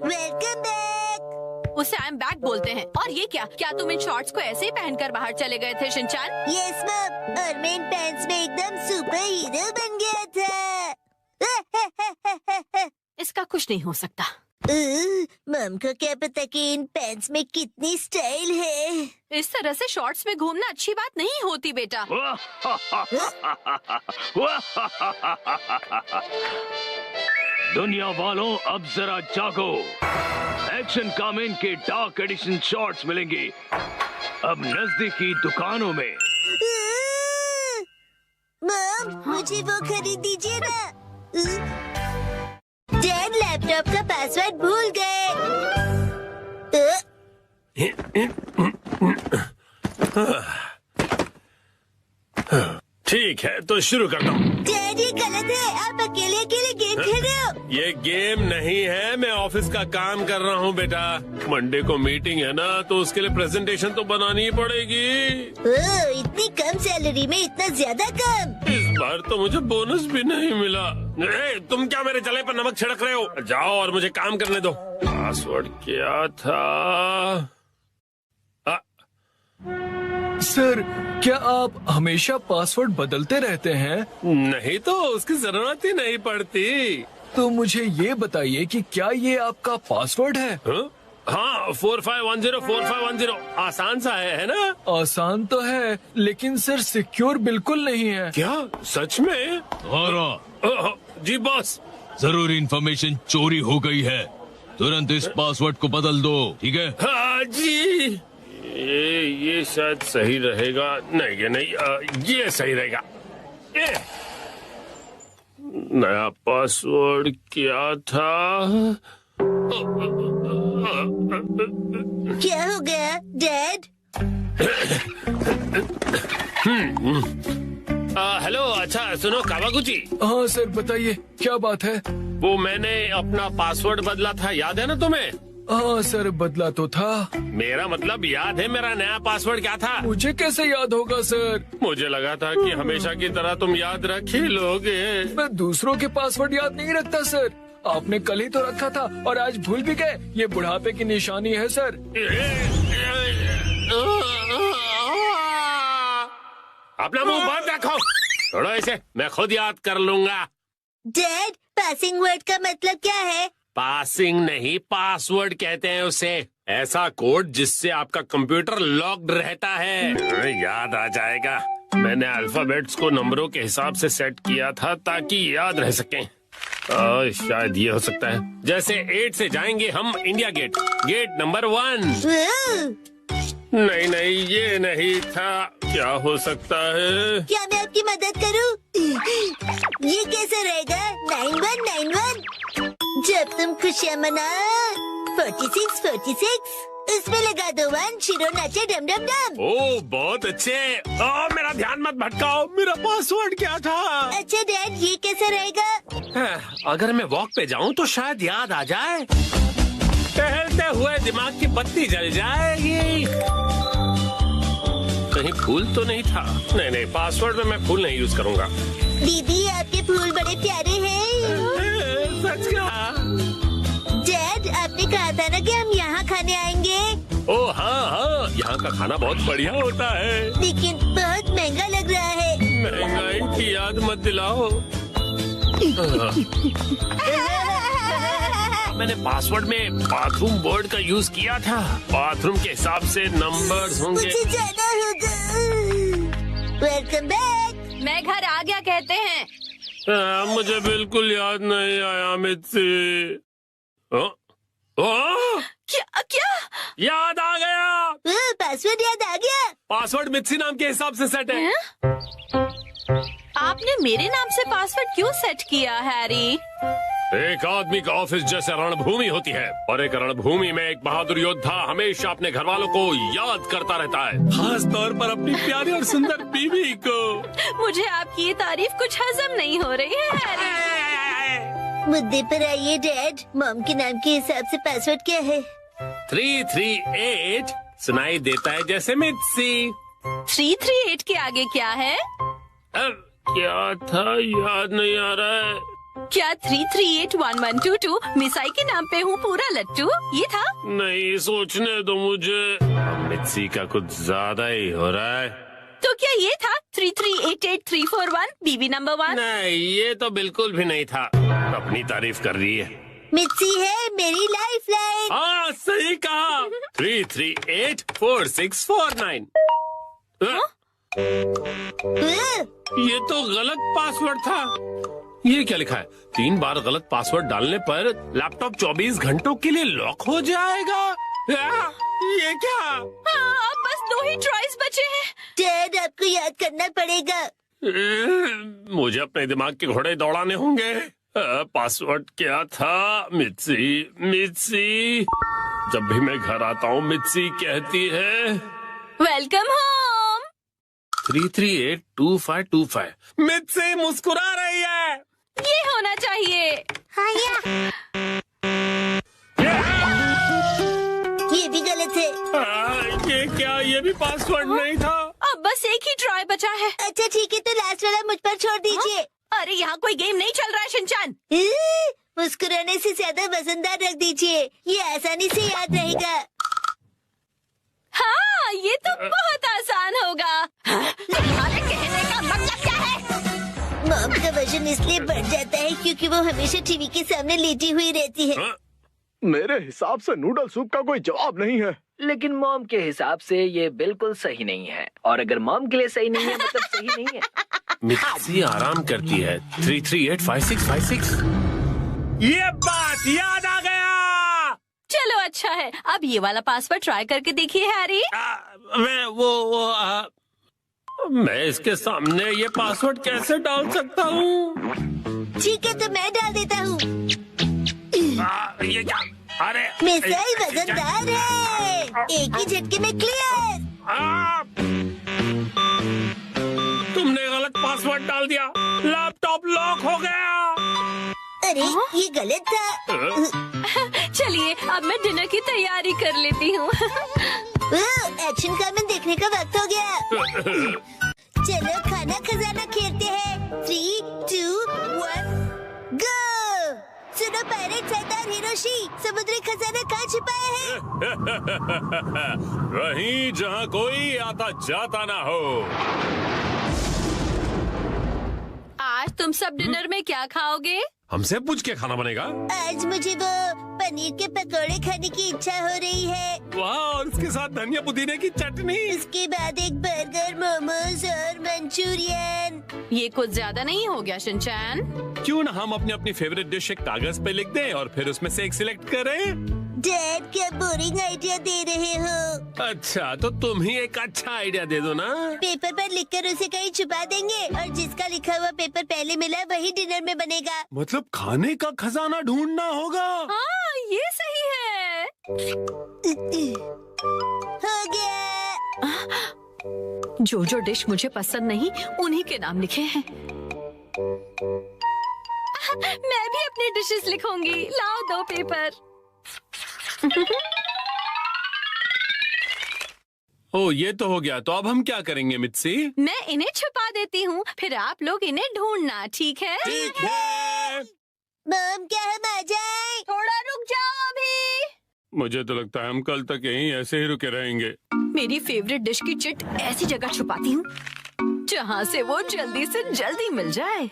Welcome back. उसे आई एम बैक बोलते हैं। और ये क्या तुम इन शॉर्ट्स को ऐसे ही पहनकर बाहर चले गए थे शिनचैन? यस मैम, और मैं इन पैंट्स में एकदम सुपर हीरो बन गया था। इसका कुछ नहीं हो सकता। मम को क्या पता कि इन पैंट्स में कितनी स्टाइल है। इस तरह से शॉर्ट्स में घूमना अच्छी बात नहीं होती बेटा। दुनिया वालों, अब जरा जागो। एक्शन कामेन के डार्क एडिशन शॉर्ट्स मिलेंगे अब नजदीकी दुकानों में। मम, मुझे वो खरीद दीजिए ना। डैड लैपटॉप का पासवर्ड भूल गए। ठीक है, तो शुरू करता हूँ। डैड, ये गलत है। आप अकेले गेम खेल रहे हो। ये गेम नहीं है, मैं ऑफिस का काम कर रहा हूँ बेटा। मंडे को मीटिंग है ना, तो उसके लिए प्रेजेंटेशन तो बनानी ही पड़ेगी। इतनी कम सैलरी में इतना ज्यादा कम। इस बार तो मुझे बोनस भी नहीं मिला। तुम क्या मेरे जले पर नमक छिड़क रहे हो? जाओ और मुझे काम करने दो। पासवर्ड क्या था? सर, क्या आप हमेशा पासवर्ड बदलते रहते हैं? नहीं तो, उसकी जरूरत ही नहीं पड़ती। तो मुझे ये बताइए कि क्या ये आपका पासवर्ड है? हाँ, 4510 आसान सा है ना? आसान तो है, लेकिन सर सिक्योर बिल्कुल नहीं है। क्या सच में? जी बॉस। जरूरी इंफॉर्मेशन चोरी हो गई है, तुरंत इस पासवर्ड को बदल दो, ठीक है? हाँ जी। ये शायद सही रहेगा। नहीं, ये नहीं, ये सही रहेगा। नया पासवर्ड क्या था? क्या हो गया डैड? हेलो, अच्छा सुनो कावागुची। हाँ सर, बताइए क्या बात है? वो मैंने अपना पासवर्ड बदला था, याद है ना तुम्हें? हाँ सर, बदला तो था। मेरा मतलब याद है मेरा नया पासवर्ड क्या था? मुझे कैसे याद होगा सर? मुझे लगा था कि हमेशा की तरह तुम याद रख ही लोगे। मैं दूसरों के पासवर्ड याद नहीं रखता सर। आपने कल ही तो रखा था और आज भूल भी गए। ये बुढ़ापे की निशानी है सर। अपना मुंह बंद रखो। छोड़ो इसे, मैं खुद याद कर लूंगा। डैड, पासिंग वर्ड का मतलब क्या है? पासिंग नहीं, पासवर्ड कहते हैं उसे। ऐसा कोड जिससे आपका कंप्यूटर लॉक्ड रहता है। याद आ जाएगा। मैंने अल्फाबेट्स को नंबरों के हिसाब से सेट किया था ताकि याद रह सकें। शायद ये हो सकता है। जैसे 8 से जाएंगे हम इंडिया गेट, गेट नंबर 1। नहीं, ये नहीं था। क्या हो सकता है? क्या मैं आपकी मदद करूं? ये कैसे रहेगा? 9191। जब तुम खुशियाँ मनाओ 46 इसमें लगा दो 1, शिरो नाचे डम डम डम। ओह, बहुत अच्छे। मेरा ध्यान मत भटकाओ। मेरा पासवर्ड क्या था? अच्छा डैड, ये कैसे रहेगा? अगर मैं वॉक पे जाऊं तो शायद याद आ जाए। टहलते हुए दिमाग की बत्ती जल जाएगी। कहीं फूल तो नहीं था? नहीं, पासवर्ड में मैं फूल नहीं यूज करूंगा। दीदी, आपके फूल बड़े प्यारे हैं। सच कहा। डैड, आपने कहा था ना कि हम यहाँ खाने आएंगे। ओह हाँ, यहाँ का खाना बहुत बढ़िया होता है, लेकिन बहुत महंगा लग रहा है। महंगाई की याद मत दिलाओ। मैंने पासवर्ड में बाथरूम वर्ड का यूज किया था। बाथरूम के हिसाब से नंबर्स होंगे। मुझे जाना होगा। Welcome back. मैं घर आ गया कहते हैं। मुझे बिल्कुल याद नहीं आया मित्सी। क्या? याद आ गया। पासवर्ड याद आ गया। पासवर्ड मित्सी नाम के हिसाब से सेट है। आपने मेरे नाम से पासवर्ड क्यों सेट किया हैरी? एक आदमी का ऑफिस जैसे रणभूमि होती है और एक रणभूमि में एक बहादुर योद्धा हमेशा अपने घर वालों को याद करता रहता है, खास तौर पर अपनी प्यारी और सुंदर बीवी को। मुझे आपकी ये तारीफ कुछ हजम नहीं हो रही है हैरी। मुद्दे पर आइए डैड। मॉम के नाम के हिसाब से पासवर्ड क्या है? 338 सुनाई देता है जैसे मित्सी। 338 के आगे क्या है? अब क्या था याद नहीं आ रहा है। क्या 3381122 मिसाई के नाम पे हूँ पूरा लट्टू, ये था? नहीं, सोचने दो मुझे। मित्सी का कुछ ज्यादा ही हो रहा है। तो क्या ये था 3388341 बीबी नंबर 1? नहीं, ये तो बिल्कुल भी नहीं था। अपनी तारीफ कर रही है। मित्सी है मेरी लाइफ लाइन। हाँ, सही कहा। 3384649। ये तो गलत पासवर्ड था। ये क्या लिखा है? 3 बार गलत पासवर्ड डालने पर लैपटॉप 24 घंटों के लिए लॉक हो जाएगा। ये क्या? हाँ, अब बस 2 ही ट्राइज बचे हैं। डैड आपको याद करना पड़ेगा। मुझे अपने दिमाग के घोड़े दौड़ाने होंगे। पासवर्ड क्या था? मित्सी। जब भी मैं घर आता हूँ मित्सी कहती है वेलकम होम। 3382525। मित्सी मुस्कुरा रही है। ये होना चाहिए। ये भी गलत है। ये क्या? ये भी पासवर्ड नहीं था। अब बस एक ही ट्राई बचा है। अच्छा ठीक है, तो लास्ट वाला मुझ पर छोड़ दीजिए। अरे यहाँ कोई गेम नहीं चल रहा है शिनचान। मुस्कुराने से ज्यादा वजनदार रख दीजिए, ये आसानी से याद रहेगा। हाँ, ये तो बहुत आसान होगा। तुम्हारे कहने का मतलब क्या है? मॉम का वजन इसलिए बढ़ जाता है क्योंकि वो हमेशा टीवी के सामने लेटी हुई रहती है। मेरे हिसाब से नूडल सूप का कोई जवाब नहीं है। लेकिन मॉम के हिसाब से ये बिल्कुल सही नहीं है, और अगर मॉम के लिए सही नहीं है मतलब सही नहीं है। मित्सी आराम करती है। 3385656। ये बात याद आ गया। चलो अच्छा है, अब ये वाला पासवर्ड ट्राई करके देखिए हैरी। मैं इसके सामने ये पासवर्ड कैसे डाल सकता हूँ? ठीक है, तो मैं डाल देता हूँ। ये क्या? अरे मिसाई वजनदार है, एक ही झटके में क्लियर। तुमने गलत पासवर्ड डाल दिया, लैपटॉप लॉक हो गया। अरे ये गलत था। चलिए अब मैं डिनर की तैयारी कर लेती हूँ। एक्शन कमेंट देखने का वक्त हो गया। चलो खाना खजाना खेलते हैं। 3, 2, 1 गो। सुनो पायरेट सरदार हिरोशी, समुद्री खजाना कहाँ छुपाया है? वहीं जहाँ कोई आता जाता ना हो। आज तुम सब डिनर में क्या खाओगे? हमसे पूछ के खाना बनेगा। आज मुझे वो पनीर के पकौड़े खाने की इच्छा हो रही है। वाह, और उसके साथ धनिया पुदीने की चटनी। इसके बाद एक बर्गर, मोमोज और मंचूरियन। ये कुछ ज्यादा नहीं हो गया शिनचैन? क्यों ना हम अपनी अपनी फेवरेट डिश एक कागज पे लिख दें और फिर उसमें से एक सिलेक्ट करें। डैड क्या बोरिंग आइडिया दे रहे हो? अच्छा, तो तुम ही एक अच्छा आइडिया दे दो ना। पेपर पर लिखकर उसे कहीं छुपा देंगे और जिसका लिखा हुआ पेपर पहले मिला वही डिनर में बनेगा। मतलब खाने का खजाना ढूंढना होगा। हाँ, ये सही है। हो गया। जो जो डिश मुझे पसंद नहीं उन्हीं के नाम लिखे हैं। मैं भी अपनी डिशेस लिखूंगी। लाओ 2 पेपर। ओ, ये तो हो गया। तो अब हम क्या करेंगे मित्सी? मैं इन्हें छुपा देती हूँ, फिर आप लोग इन्हें ढूंढना, ठीक है? ठीक है। मॉम क्या हम आ जाएं? थोड़ा रुक जाओ अभी। मुझे तो लगता है हम कल तक यहीं ऐसे ही रुके रहेंगे। मेरी फेवरेट डिश की चिट ऐसी जगह छुपाती हूँ जहाँ से वो जल्दी से जल्दी मिल जाए,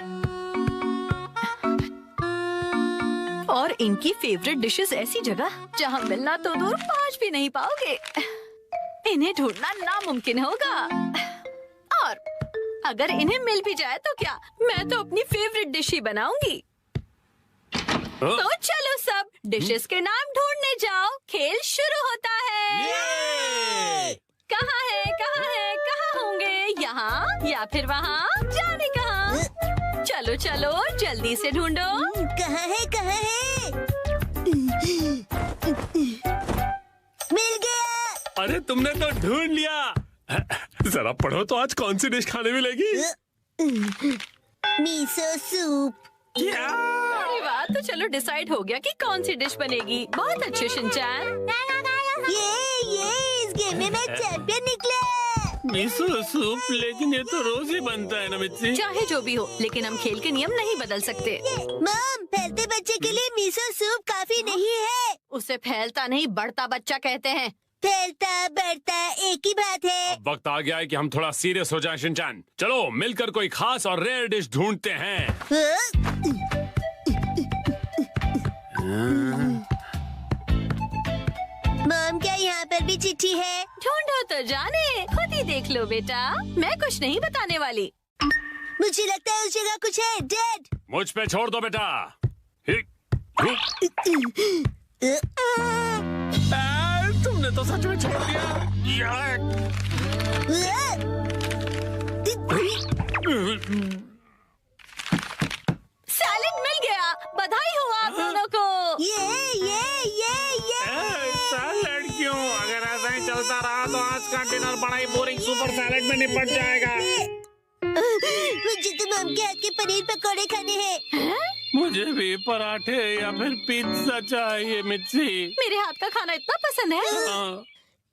और इनकी फेवरेट डिशेस ऐसी जगह जहाँ मिलना तो दूर पहुँच भी नहीं पाओगे। इन्हें ढूंढना नामुमकिन होगा, और अगर इन्हें मिल भी जाए तो क्या, मैं तो अपनी फेवरेट डिश ही बनाऊंगी। तो चलो सब डिशेस के नाम ढूंढने जाओ, खेल शुरू होता है। कहाँ है, कहाँ है, कहाँ होंगे? यहाँ या फिर वहाँ? जाने कहाँ? चलो चलो जल्दी से ढूंढो। कहाँ है कहाँ है? मिल गया। अरे तुमने तो ढूंढ लिया। जरा पढ़ो तो आज कौन सी डिश खाने मिलेगी? Miso soup. अरे वाह, तो चलो डिसाइड हो गया कि कौन सी डिश बनेगी। बहुत अच्छे शिनचैन। ये इस गेम में मैं चैंपियन निकला। मिसो सूप, लेकिन ये तो रोज ही बनता है ना मिर्ची। चाहे जो भी हो, लेकिन हम खेल के नियम नहीं बदल सकते। मॉम, फैलते बच्चे के लिए मिसो सूप काफी नहीं है। उसे फैलता नहीं बढ़ता बच्चा कहते हैं। फैलता बढ़ता एक ही बात है। अब वक्त आ गया है कि हम थोड़ा सीरियस हो जाएं शिनचैन। चलो मिलकर कोई खास और रेयर डिश ढूंढते हैं। मॉम, क्या यहाँ पर भी चिट्ठी है? ढूंढो तो जाने, खुद ही देख लो बेटा। मैं कुछ नहीं बताने वाली। मुझे लगता है उस जगह कुछ है। डैड, मुझ पे छोड़ दो बेटा। तुमने तो सच में छोड़ दिया। सैलेड मिल गया। बधाई हो आप दोनों को। ये सैलेड क्यों? अगर ऐसा ही चलता रहा तो आज का डिनर बड़ा ही बोरिंग सुपर सैलेड में निपट जाएगा। मुझे तो मॉम के हाथ के पनीर पकौड़े खाने हैं। मुझे भी पराठे या फिर पिज्जा चाहिए मिर्ची। मेरे हाथ का खाना इतना पसंद है।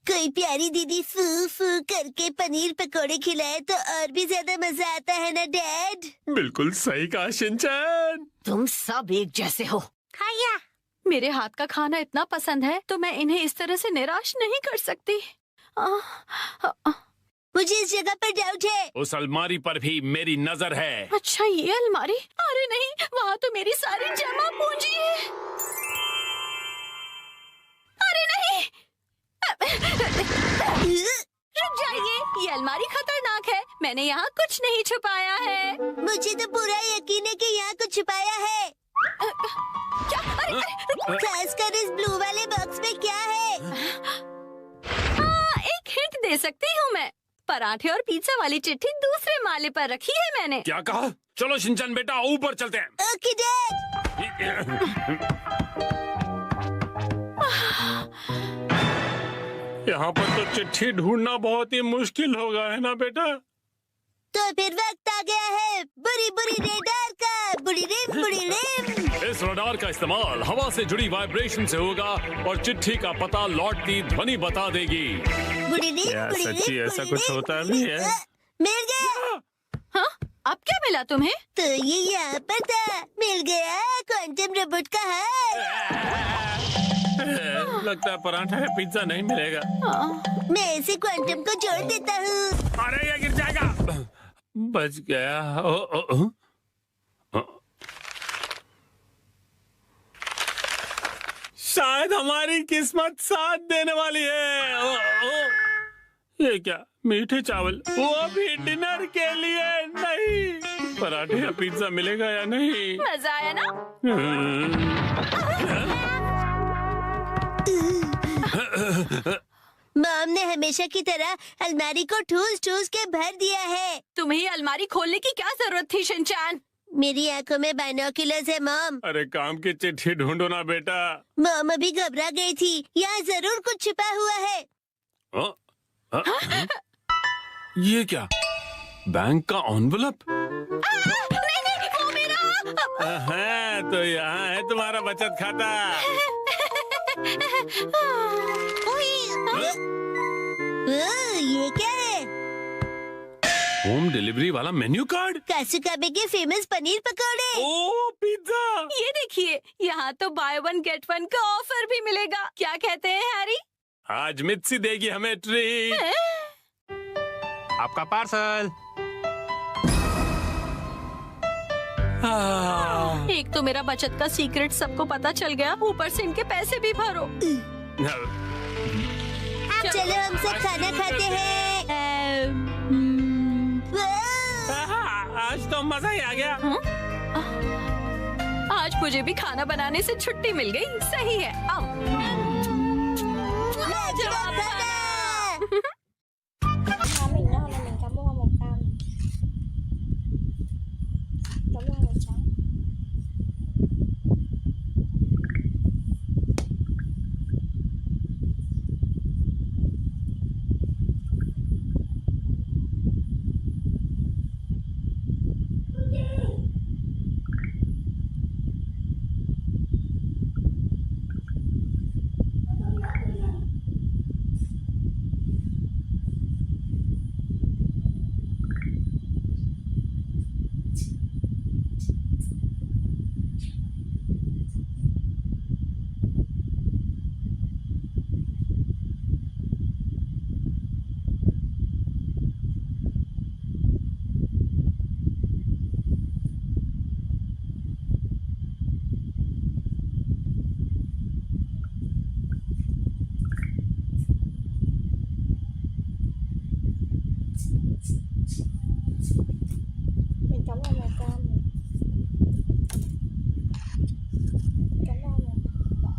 कोई प्यारी दीदी फू फू करके पनीर पकौड़े खिलाए तो और भी ज्यादा मजा आता है ना डैड? बिल्कुल सही कहा शिनचैन। तुम सब एक जैसे हो। खाया। मेरे हाथ का खाना इतना पसंद है तो मैं इन्हें इस तरह से निराश नहीं कर सकती। मुझे इस जगह पर डाउट है। उस अलमारी पर भी मेरी नजर है। अच्छा, ये अलमारी? अरे नहीं, वहाँ तो मेरी सारी जमा पूंजी है। अरे नहीं, रुक जाइए, ये अलमारी खतरनाक है। मैंने यहाँ कुछ नहीं छुपाया है। मुझे तो पूरा यकीन है कि यहाँ कुछ छुपाया है। क्या? अरे खासकर इस ब्लू वाले बॉक्स में क्या है? एक हिंट दे सकती हूँ मैं। पराठे और पिज्जा वाली चिट्ठी दूसरे माले पर रखी है मैंने। क्या कहा? चलो शिनचैन बेटा, ऊपर चलते हैं। Okay dad. यहाँ पर तो चिट्ठी ढूंढना बहुत ही मुश्किल होगा, है ना बेटा? तो फिर वक्त आ गया है बुरी बुरी रेडार का। बुरी रिम। इस रडार का इस्तेमाल हवा से जुड़ी वाइब्रेशन से होगा और चिट्ठी का पता लौटती ध्वनि बता देगी। बुरी रिम, क्या बुरी सच्ची रिम, ऐसा बुरी कुछ रिम। होता भी है? मिल गया। हाँ? अब क्या मिला तुम्हें? तो ये यहाँ पर था। मिल गया क्वांटम रोबोट का हार। लगता है पराठा या पिज्जा नहीं मिलेगा। मैं इसे क्वांटम को जोड़ देता हूँ। अरे ये गिर जाएगा। बच गया। शायद हमारी किस्मत साथ देने वाली है। ये क्या? मीठे चावल, वो भी डिनर के लिए नहीं। पराठे या पिज्जा मिलेगा या नहीं? मजा आया ना? मॉम ने हमेशा की तरह अलमारी को ठूस के भर दिया है। तुम्हें अलमारी खोलने की क्या जरूरत थी शिनचैन? मेरी आंखों में बाइनोक्यूलर्स है मॉम। अरे काम की चिट्ठी ढूंढो ना बेटा। मॉम अभी घबरा गई थी। यहाँ जरूर कुछ छिपा हुआ है। ये क्या? बैंक का एनवेलप? नहीं, वो मेरा। हाँ, तो यहाँ है तुम्हारा बचत खाता। ये क्या है? होम डिलीवरी वाला मेन्यू कार्ड। कासुकाबे के फेमस पनीर पकौड़े। ओ पिज्जा। ये देखिए, यहाँ तो बाय वन गेट वन का ऑफर भी मिलेगा। क्या कहते हैं हैरी? आज मित्सी देगी हमें ट्रीट। आपका पार्सल। एक तो मेरा बचत का सीक्रेट सबको पता चल गया, ऊपर से इनके पैसे भी भरो। चलो हम सब खाना खाते हैं। आज तो मजा ही आ गया। आज मुझे भी खाना बनाने से छुट्टी मिल गई। सही है, आओ। Mình cắm vào màu cam này. Cắm vào màu đỏ.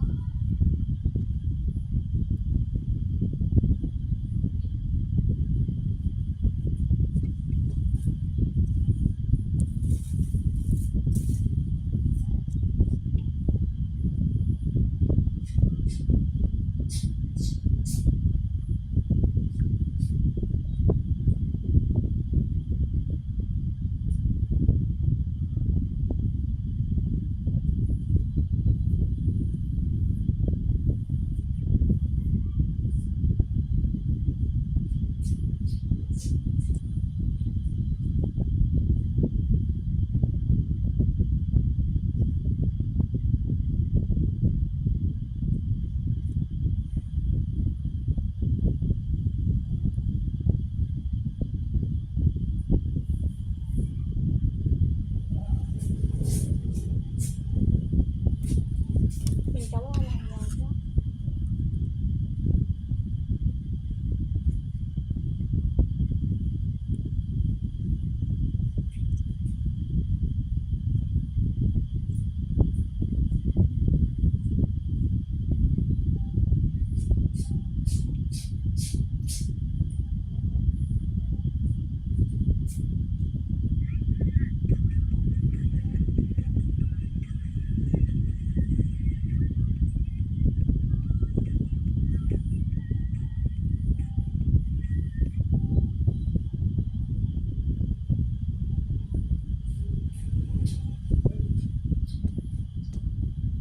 Mình cắm vào màu vàng nhá.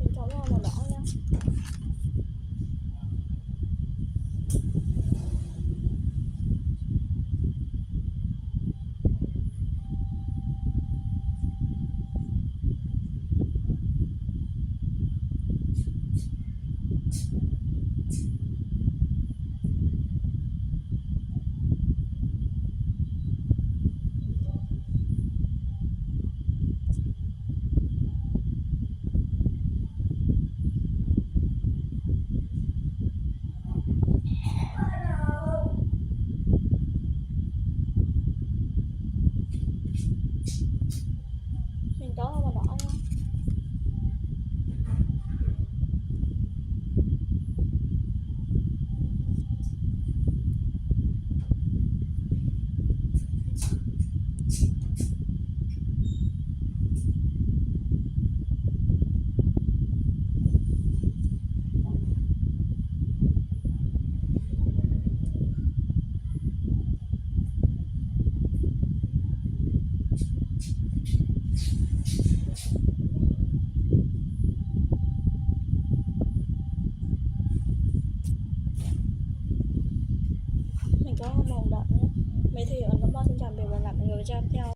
Mình cắm vào màu đỏ nhá. Mình cắm vào màu đỏ nhá. Mình có màu đỏ nhé. Mấy thì ấn nút xin chào, và hẹn gặp lại mọi người trong video